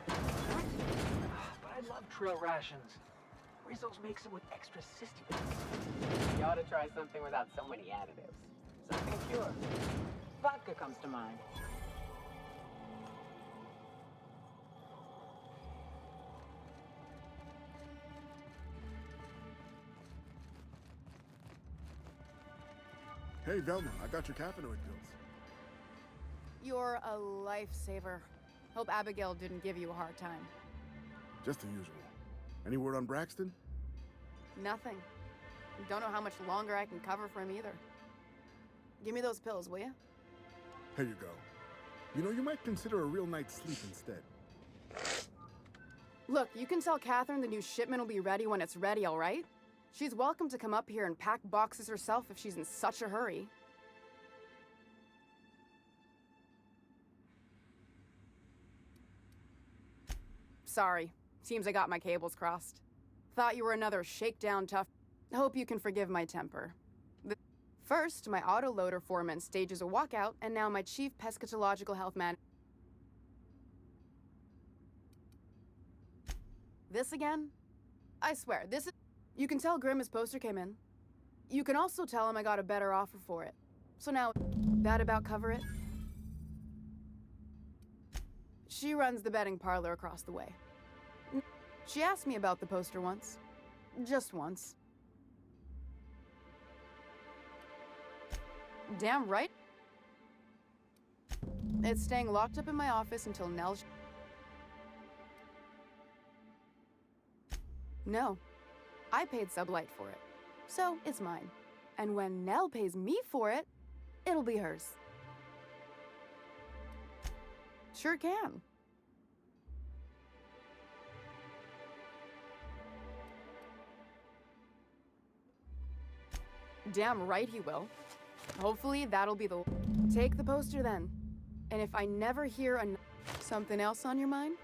But I love trail rations. Rizzo's makes them with extra sustenance. You ought to try something without so many additives. Something pure. Vodka comes to mind. Hey, Velma, I got your caffeinoid pills. You're a lifesaver. Hope Abigail didn't give you a hard time. Just the usual. Any word on Braxton? Nothing. Don't know how much longer I can cover for him either. Give me those pills, will you? Here you go. You know, you might consider a real night's sleep instead. Look, you can tell Catherine the new shipment will be ready when it's ready, all right? She's welcome to come up here and pack boxes herself if she's in such a hurry. Sorry. Seems I got my cables crossed. Thought you were another shakedown tough. Hope you can forgive my temper. First, my autoloader foreman stages a walkout, and now my chief pescatological health man. This again? I swear, this is... You can tell Grim his poster came in. You can also tell him I got a better offer for it. So now, that about cover it? She runs the betting parlor across the way. She asked me about the poster once. Just once. Damn right. It's staying locked up in my office until Nell... No. I paid Sublight for it. So, it's mine. And when Nell pays me for it, it'll be hers. Sure can. Damn right he will. Hopefully that'll be the... Take the poster then. And if I never hear something else on your mind?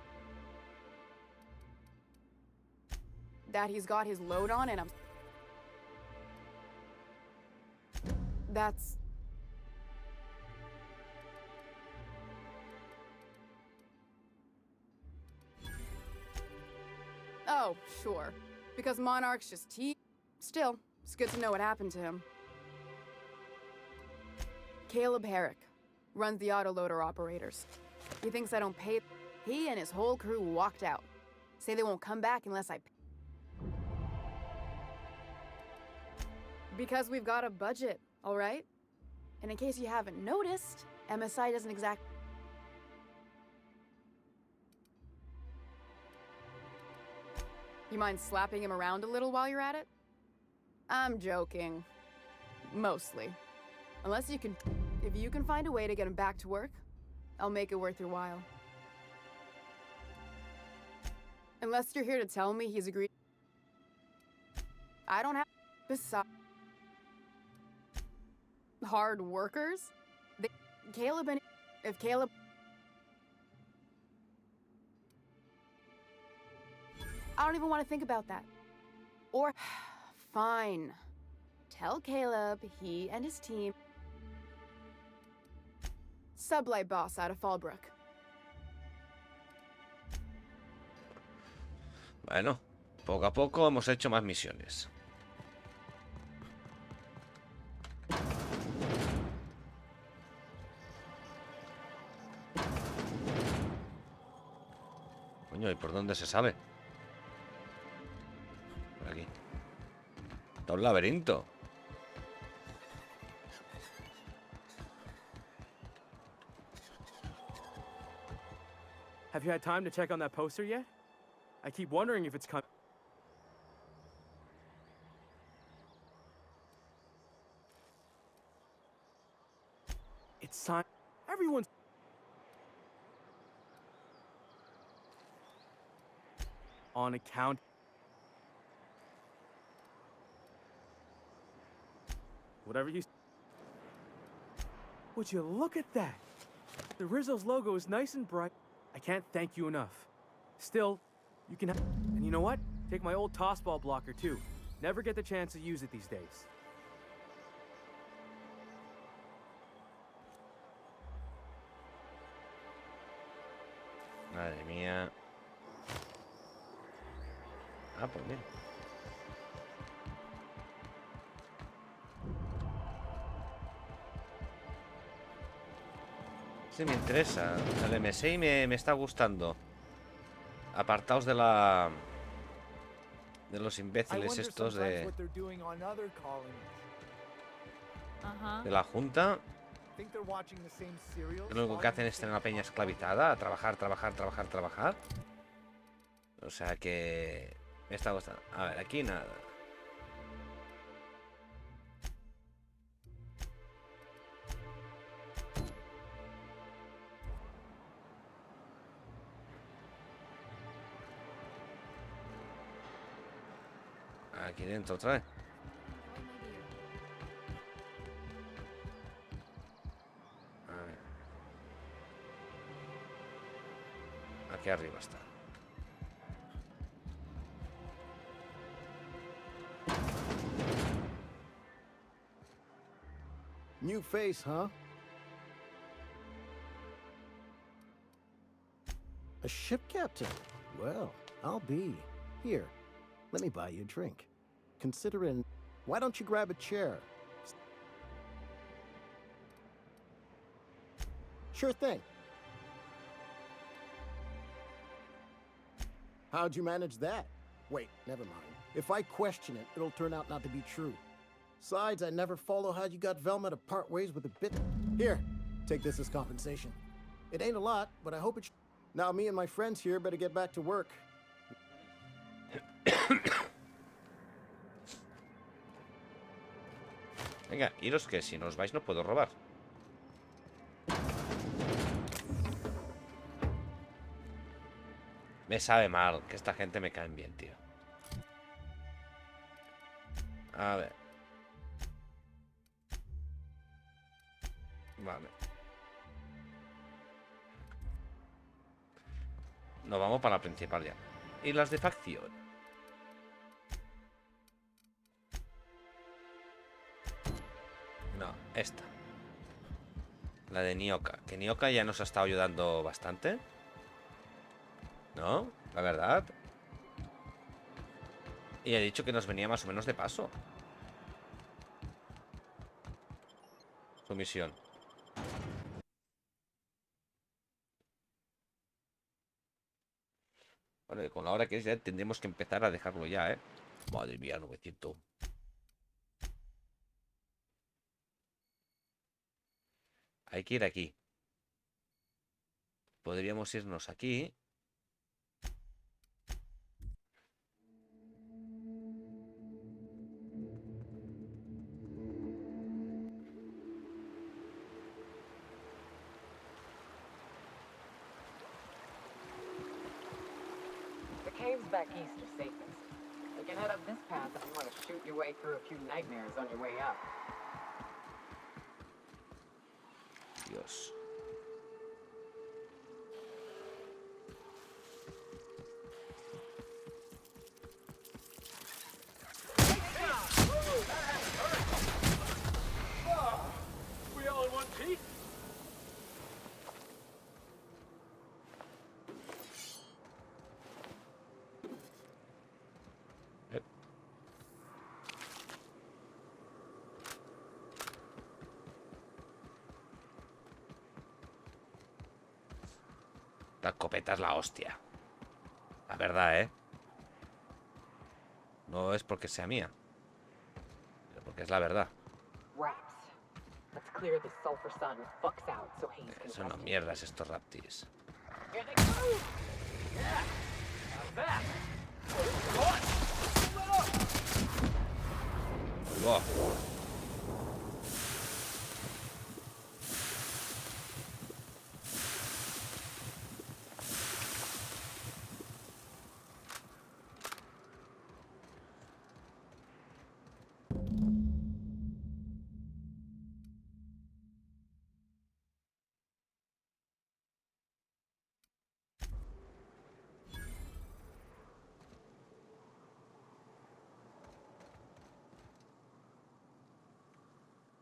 That he's got his load on and I'm... That's... Oh, sure. Because Monarch's just Still, it's good to know what happened to him. Caleb Herrick runs the autoloader operators. He thinks I don't pay. He and his whole crew walked out. Say they won't come back unless I pay. Because we've got a budget, all right? And in case you haven't noticed, MSI doesn't exact... You mind slapping him around a little while you're at it? I'm joking. Mostly. Unless you can... If you can find a way to get him back to work, I'll make it worth your while. Unless you're here to tell me he's agreed... I don't have... Besides... Hard workers? Caleb and... If Caleb... I don't even want to think about that. Or... Fine. Tell Caleb he and his team... Sublight boss out of Fallbrook. Bueno, poco a poco hemos hecho más misiones. Coño, ¿y por dónde se sabe? Por aquí. Está un laberinto. Have you had time to check on that poster yet? I keep wondering if it's coming. It's signed. Everyone's on account. Whatever you... Would you look at that? The Rizzo's logo is nice and bright. I can't thank you enough. Still, you can... And you know what? Take my old tossball blocker, too. Never get the chance to use it these days. Madre mía. Ah, pues mira. Sí, me interesa. El MSI me está gustando. Apartaos de la... De los imbéciles estos de... De la Junta. Que lo único que hacen es tener una peña esclavizada. A trabajar, trabajar, trabajar, trabajar. O sea que... Me está gustando. A ver, aquí nada. Aquí dentro otra vez. A ver. Aquí arriba está. New face, huh? A ship captain? Well, I'll be. Here, let me buy you a drink. Considering, why don't you grab a chair? Sure thing. How'd you manage that? Wait, never mind. If I question it, it'll turn out not to be true. Besides, I never follow how you got Velma to part ways with a bit. Here, take this as compensation. It ain't a lot, but I hope it. Now me and my friends here better get back to work. Venga, iros que si no os vais no puedo robar. Me sabe mal que esta gente me caen bien, tío. A ver. Vale. Nos vamos para la principal ya. Y las de facción. No, esta. La de Nioka. Que Nioka ya nos ha estado ayudando bastante. ¿No? La verdad. Y he dicho que nos venía más o menos de paso. Su misión. Vale, con la hora que es ya tendremos que empezar a dejarlo ya, ¿eh? Madre mía, 900. Hay que ir aquí. Podríamos irnos aquí. The caves back east are safest. You can head up this path if you want to shoot your way through a few nightmares on your way up. Dios. We all in one piece? La escopeta es la hostia. La verdad, ¿eh? No es porque sea mía, pero porque es la verdad. Rats. Let's clear this sulfur sun fucks out so Hayes can Son rest. unas mierdas estos raptis. Here they go! Yeah! How's that? Buah.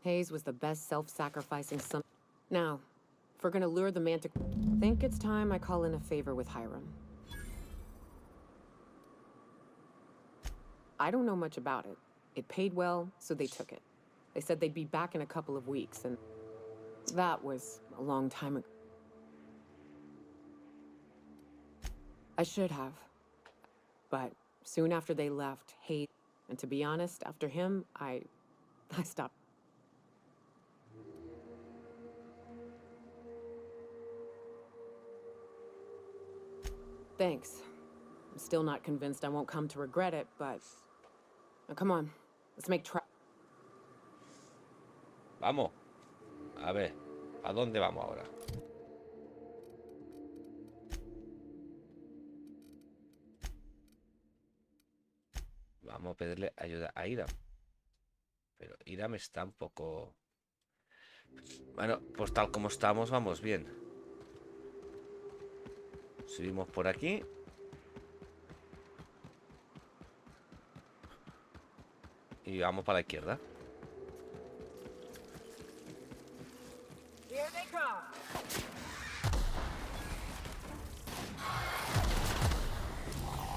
Hayes was the best self-sacrificing son. Now, if we're gonna lure the man to... think it's time I call in a favor with Hiram. I don't know much about it. It paid well, so they took it. They said they'd be back in a couple of weeks, and that was a long time ago. I should have. But soon after they left, Hayes... and to be honest, after him, I stopped. Thanks. I'm still not convinced I won't come to regret it, but... Now, come on. Let's make Vamos. A ver. ¿A dónde vamos ahora? Vamos a pedirle ayuda a Iram. Pero Iram está un poco... Bueno, pues tal como estamos, vamos bien. Subimos por aquí. Y vamos para la izquierda. Here they come.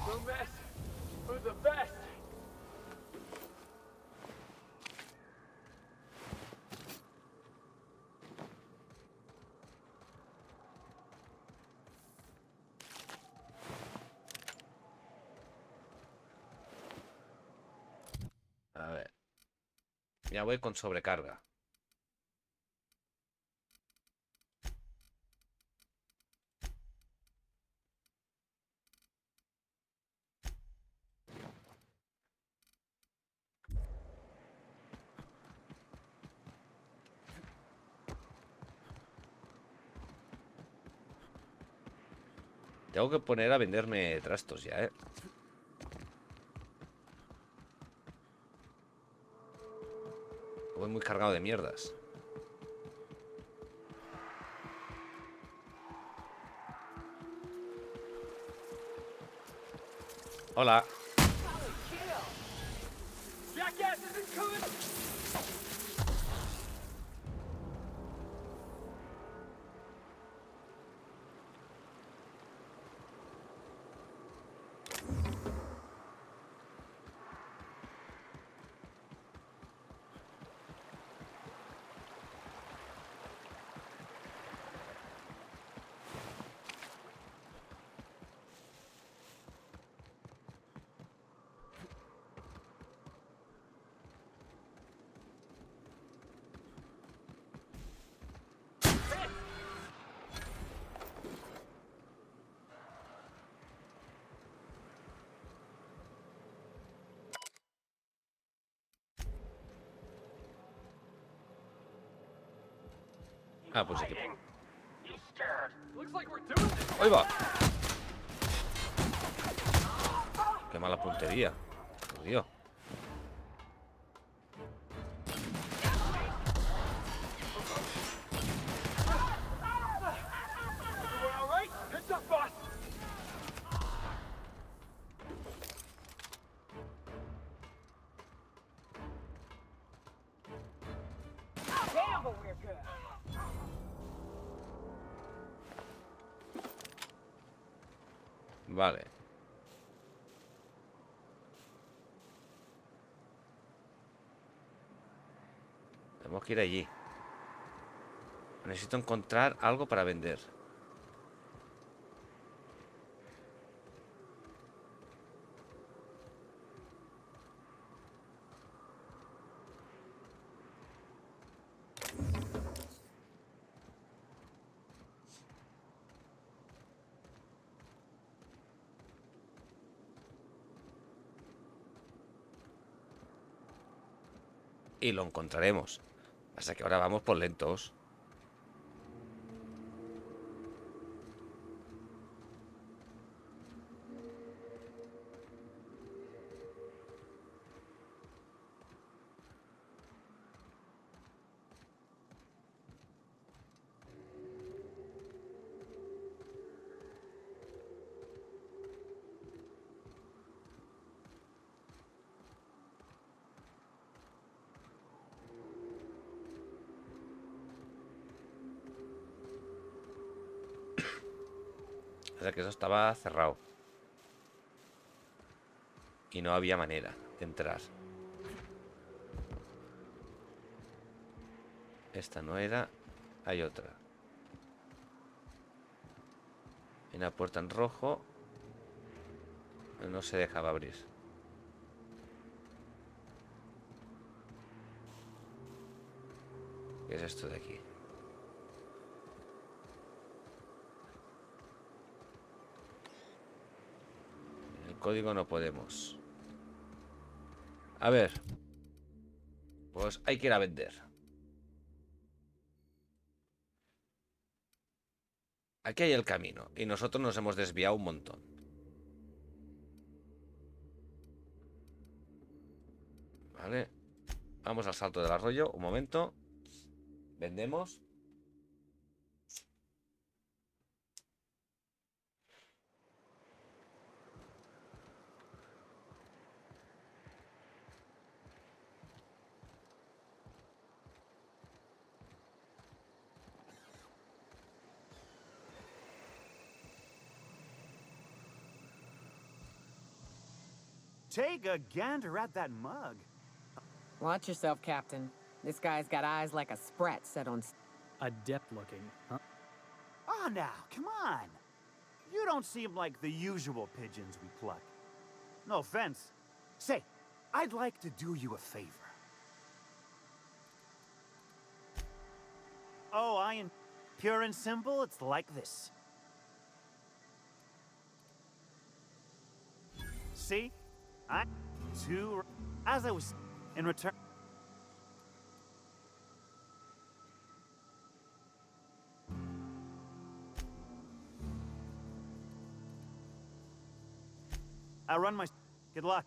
The mess for the best. A ver. Ya voy con sobrecarga. Tengo que poner a venderme trastos ya, ¿eh? Voy muy cargado de mierdas. Hola. Ah, pues equipo. ¡Ahí va! ¡Qué mala puntería! Por Dios. Vale. Tenemos que ir allí. Necesito encontrar algo para vender. Y lo encontraremos. Pasa que ahora vamos por lentos. O sea que eso estaba cerrado. Y no había manera de entrar. Esta no era. Hay otra. Hay una puerta en rojo. No se dejaba abrir. ¿Qué es esto de aquí? El código no podemos. A ver. Pues hay que ir a vender. Aquí hay el camino. Y nosotros nos hemos desviado un montón. Vale. Vamos al salto del arroyo. Un momento. Vendemos. Take a gander at that mug. Watch yourself, Captain. This guy's got eyes like a sprat set on... Adept looking, huh? Oh, now, come on. You don't seem like the usual pigeons we pluck. No offense. Say, I'd like to do you a favor. Oh, pure and simple, it's like this. See? As I was in return. I'll run my... Good luck.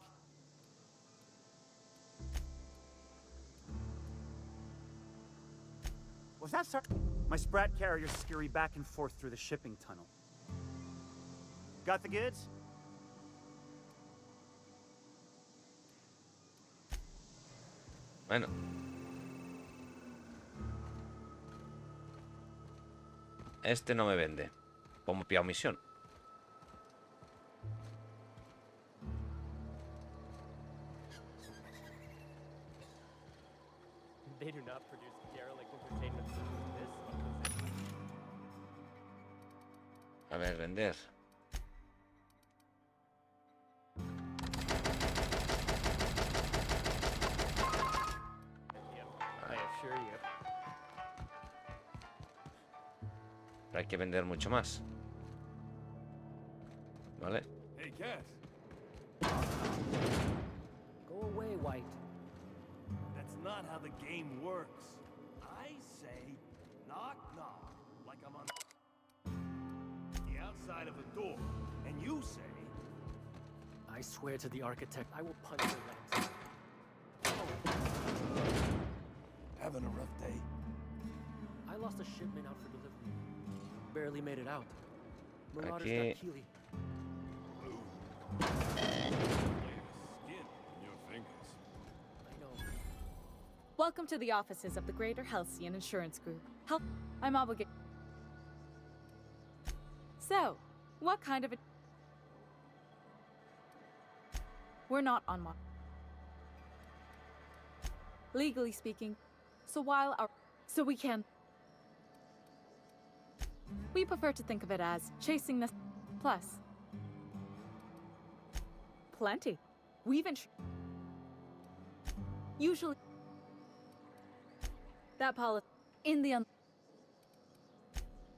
Was that sir? My Sprat carriers scurry back and forth through the shipping tunnel. Got the goods? Bueno. Este no me vende. Como pillado misión. They do not produce derelict entertainment such as this. A ver, vender. I assure you. Pero hay que vender mucho más. Vale. Hey, Cass. Go away, White. That's not how the game works. I say, knock, knock, like I'm on the outside of a door, and you say... I swear to the architect, I will punch your legs. Having a rough day? I lost a shipment out for delivery. Barely made it out. Marauders Aquí. got Keely. I know. Welcome to the offices of the Greater Halcyon Insurance Group. I'm obligated. So, what kind of a... We're not on Monarca. Legally speaking, so we can... We prefer to think of it as chasing the... Plus. Plenty. We've usually... That policy... In the...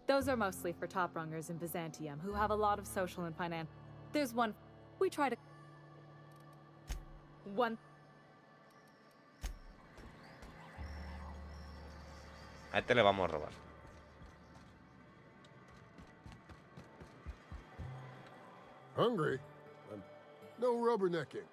Those are mostly for top rungers in Byzantium who have a lot of social and financial... There's one... We try to... One... A este le vamos a robar. Hungry? No rubbernecking.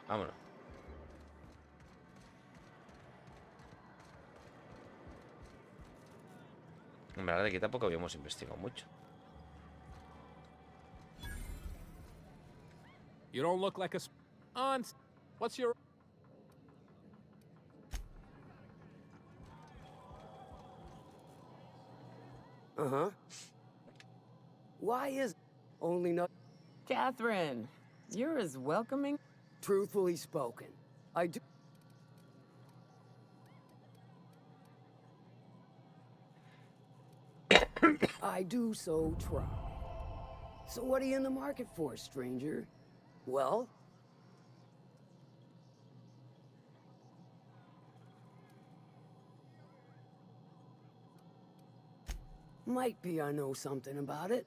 Vámonos. En verdad, de aquí tampoco habíamos investigado mucho. You don't look like a... What's your... Uh-huh. Why is... Only no... Catherine, you're as welcoming... Truthfully spoken, I do... I do so try. So what are you in the market for, stranger? Well? Might be I know something about it.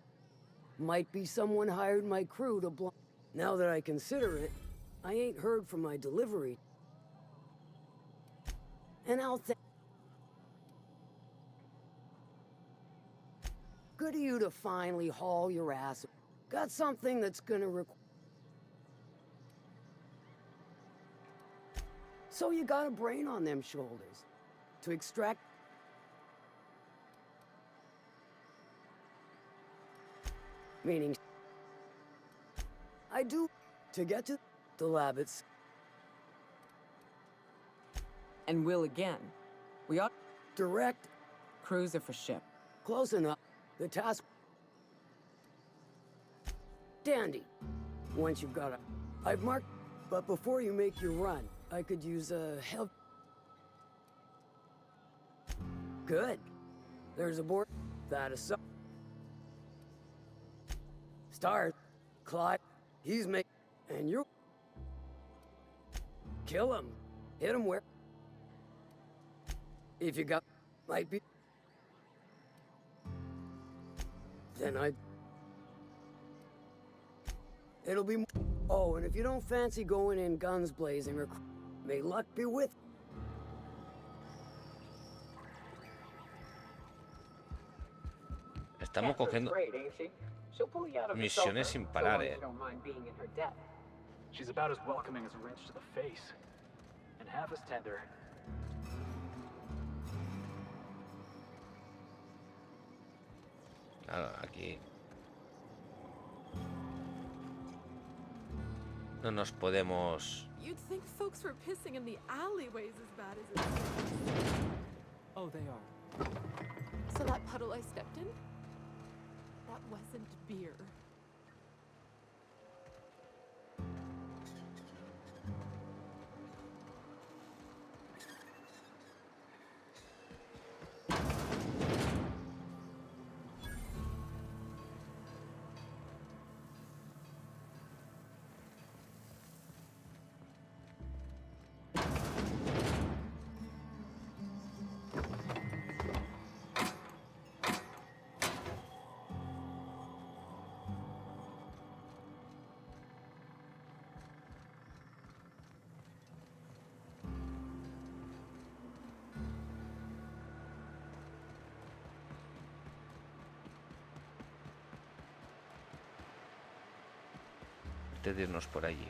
Might be someone hired my crew to Now that I consider it, I ain't heard from my delivery. And I'll Good of you to finally haul your ass. Got something that's gonna require... So you got a brain on them shoulders. To extract... Meaning, I do to get to the lab. It's And will again. We ought direct cruiser for ship. close enough. The task. Dandy. Once you've got a, I've marked. But before you make your run, I could use a help. Good. There's a board. That is so. Start. Clyde. He's making. And you're. Kill him. Hit him where. If you got. Might be. Then I. It'll be. Oh, and if you don't fancy going in guns blazing, or may luck be with. Estamos cogiendo misiones sin parar, eh. She's about as welcoming as a wrench to the face, and half as tender. Claro, aquí no nos podemos. You'd think folks were pissing in the alleyways as bad as it is. Oh, they are. So that puddle I stepped in? That wasn't beer. De irnos por allí.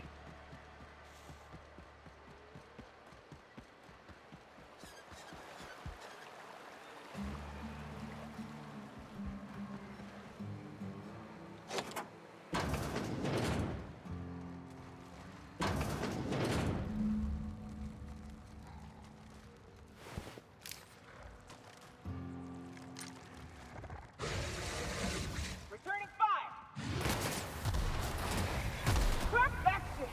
Returning fire! Perfection!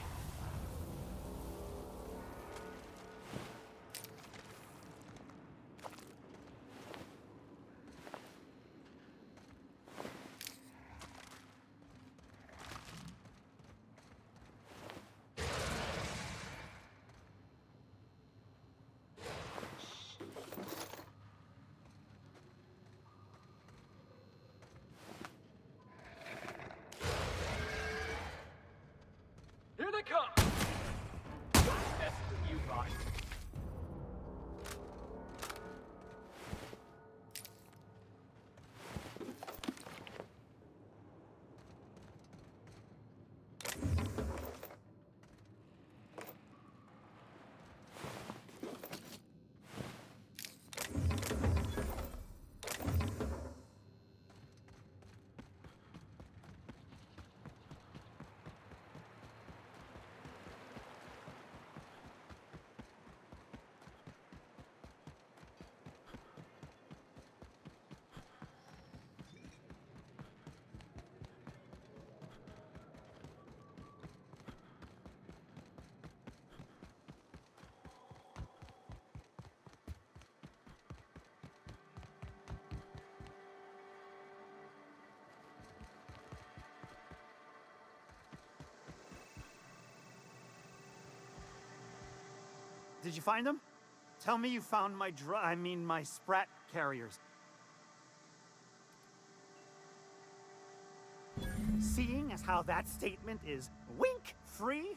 Here they come! That's with you, boss. Did you find them? Tell me you found my my sprat carriers. Seeing as how that statement is wink-free,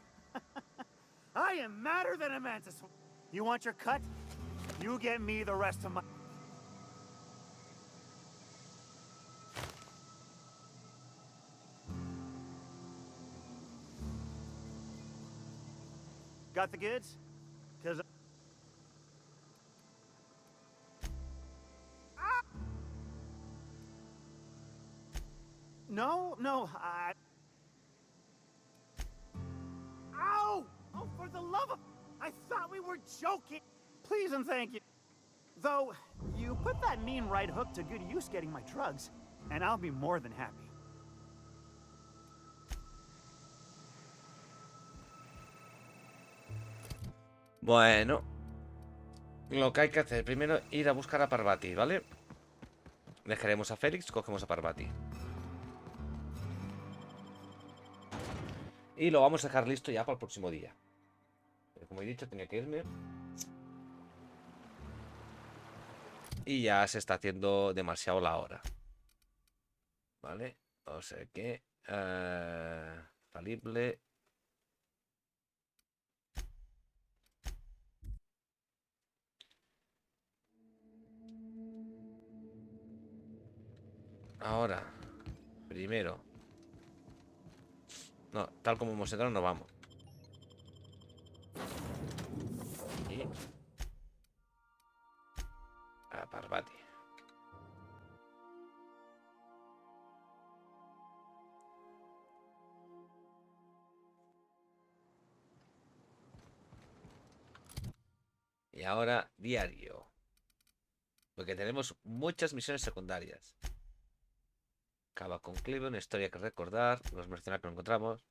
I am madder than a mantis. You want your cut? You get me the rest of my... Got the goods? 'Cause... No, Ow! Oh, for the love of... I thought we were joking. Please and thank you. Though, you put that mean right hook to good use getting my drugs, and I'll be more than happy. Bueno, lo que hay que hacer, primero ir a buscar a Parvati, ¿vale? Dejaremos a Félix, cogemos a Parvati. Y lo vamos a dejar listo ya para el próximo día. Pero como he dicho, tenía que irme. Y ya se está haciendo demasiado la hora. ¿Vale? O sea que... falible... Ahora, primero. No, tal como hemos entrado, no vamos. Y... a Parvati. Y ahora, diario. Porque tenemos muchas misiones secundarias. Acaba con Cleveland, una historia que recordar. Los mercenarios que no encontramos.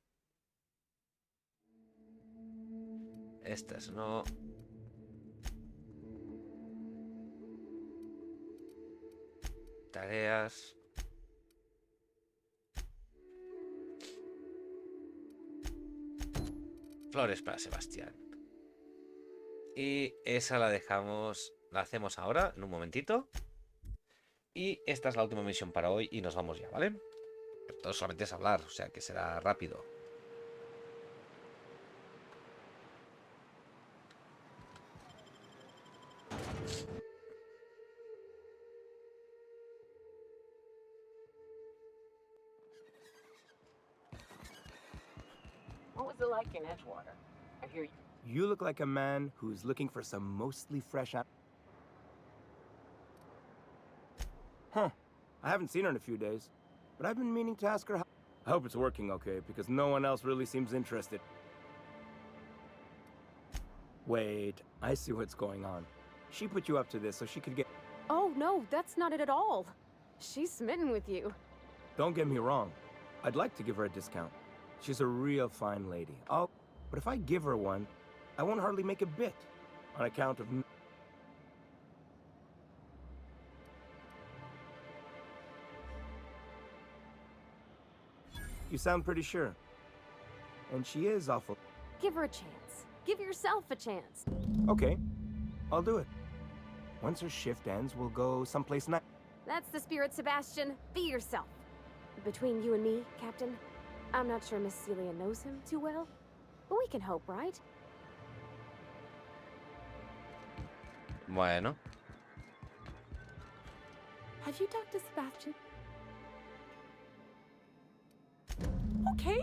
Estas no. Tareas. Flores para Sebastián. Y esa la dejamos. La hacemos ahora, en un momentito. Y esta es la última misión para hoy y nos vamos ya, ¿vale? Pero todo solamente es hablar, o sea que será rápido. What was it like in Edgewater? I hear you. You look like a man who's looking for some mostly fresh... Huh. I haven't seen her in a few days, but I've been meaning to ask her how... I hope it's working okay, because no one else really seems interested. Wait, I see what's going on. She put you up to this so she could get... Oh, no, that's not it at all. She's smitten with you. Don't get me wrong. I'd like to give her a discount. She's a real fine lady. Oh, but if I give her one, I won't hardly make a bit, on account of... You sound pretty sure. And she is awful. Give her a chance. Give yourself a chance. Okay, I'll do it. Once her shift ends, we'll go someplace nice. That's the spirit, Sebastian. Be yourself. Between you and me, Captain, I'm not sure Miss Celia knows him too well, but we can hope, right? Bueno. Have you talked to Sebastian? Okay,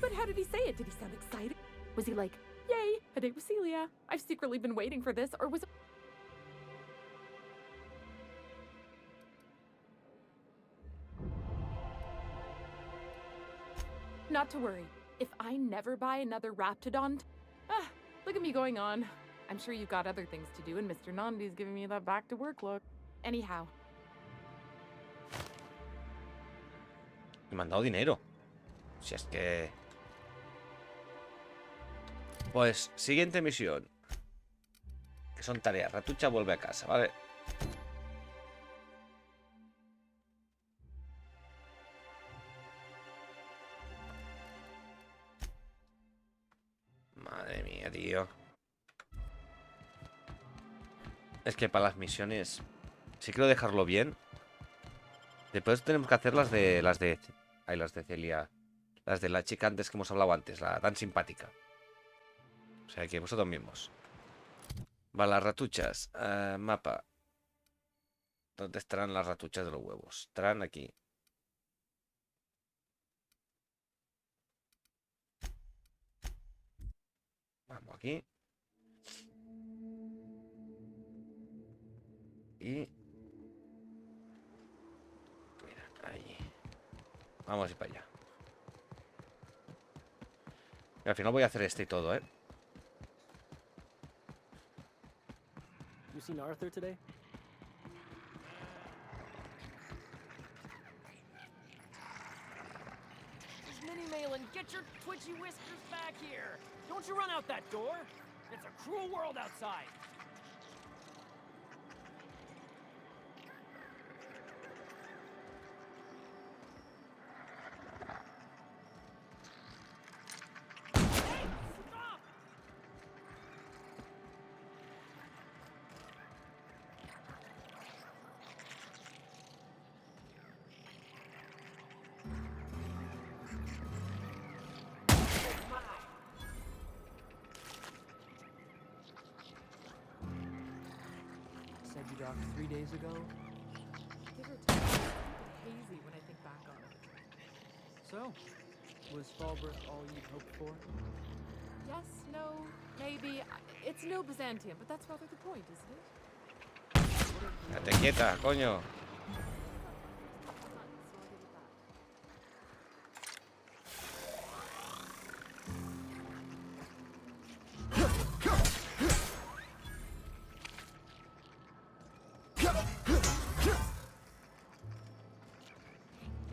but how did he say it? Did he sound excited? Was he like, yay, a date with Celia? I've secretly been waiting for this, or was it... Not to worry. If I never buy another Raptidon... look at me going on. I'm sure you've got other things to do, and Mr. Nandi's giving me that back-to-work look. Anyhow. Me han dado dinero. Si es que... Pues, siguiente misión. Que son tareas. Ratucha vuelve a casa, ¿vale? Madre mía, tío. Es que para las misiones, si quiero dejarlo bien, después tenemos que hacer las de Celia. Las de la chica antes que hemos hablado antes, la tan simpática. O sea que vosotros mismos. Vale, las ratuchas. Mapa. ¿Dónde estarán las ratuchas de los huevos? Estarán aquí. Vamos aquí. Y... mira, ahí. Vamos a ir para allá. Y al final voy a hacer este y todo, ¿eh? You seen Arthur today? Minnie Malin, get your twitchy whiskers back here! Don't you run out that door! It's a cruel world outside! Said you docked 3 days ago? Give or take. It's hazy when I think back on it. So, was Fallbrook all you'd hoped for? Yes, no, maybe. It's no Byzantium, but that's rather the point, isn't it? Quédate quieta, coño.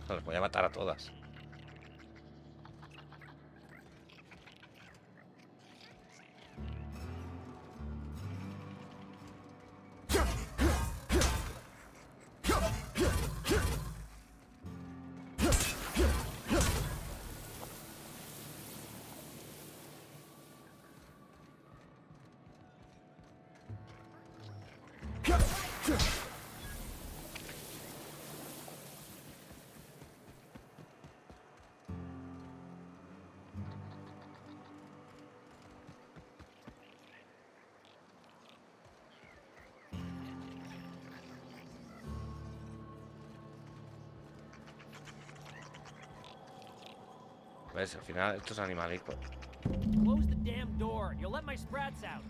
Las voy a matar a todas. ¿Ves? Al final estos animalicos. Close the damn door. You'll let my sprats out.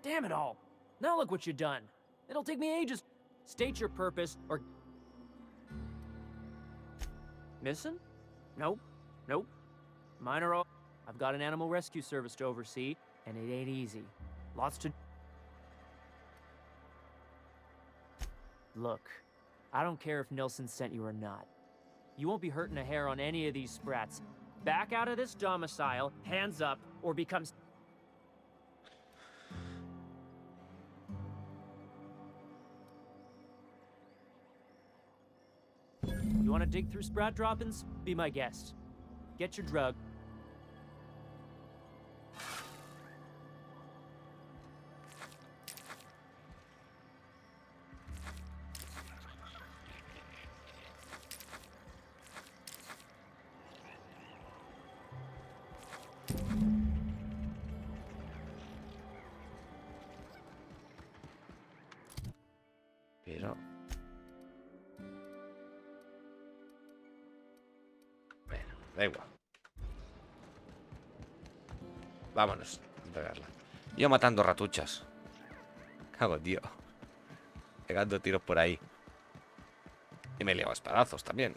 Damn it all. Now look what you've done. It'll take me ages. State your purpose or... Missing? Nope. Nope. Mine are all... I've got an animal rescue service to oversee, and it ain't easy. Lots to... Look, I don't care if Nilsson sent you or not. You won't be hurting a hair on any of these sprats. Back out of this domicile, hands up, or become... You want to dig through sprat droppings? Be my guest. Get your drug. Pero... Bueno, da igual. Vámonos a pegarla. Yo matando ratuchas. Cago, tío. Pegando tiros por ahí. Y me he liado a espadazos también.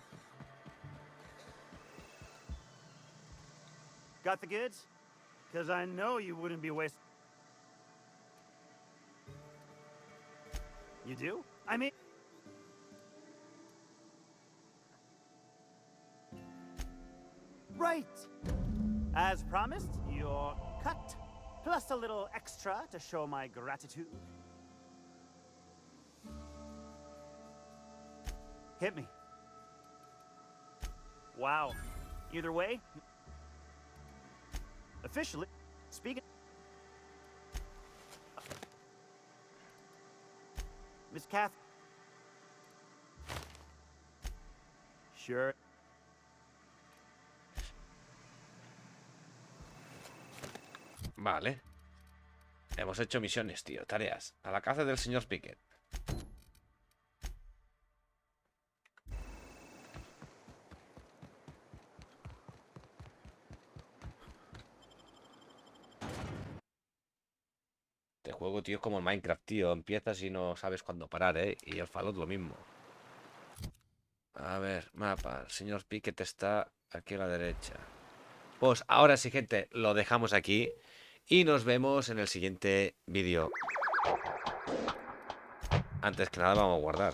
Got the goods? Because I know you wouldn't be wasting... You do? I mean... Right! As promised, your cut, plus a little extra to show my gratitude. Hit me. Wow. Either way... Officially, speaking... Miss Kath... Sure. Vale. Hemos hecho misiones, tío. Tareas. A la caza del señor Pickett. juego, tío, es como el Minecraft, tío. Empiezas y no sabes cuándo parar, ¿eh? Y el Fallout lo mismo. A ver, mapa. El señor Pickett está aquí a la derecha. Pues ahora sí, gente, lo dejamos aquí. Y nos vemos en el siguiente vídeo. Antes que nada vamos a guardar.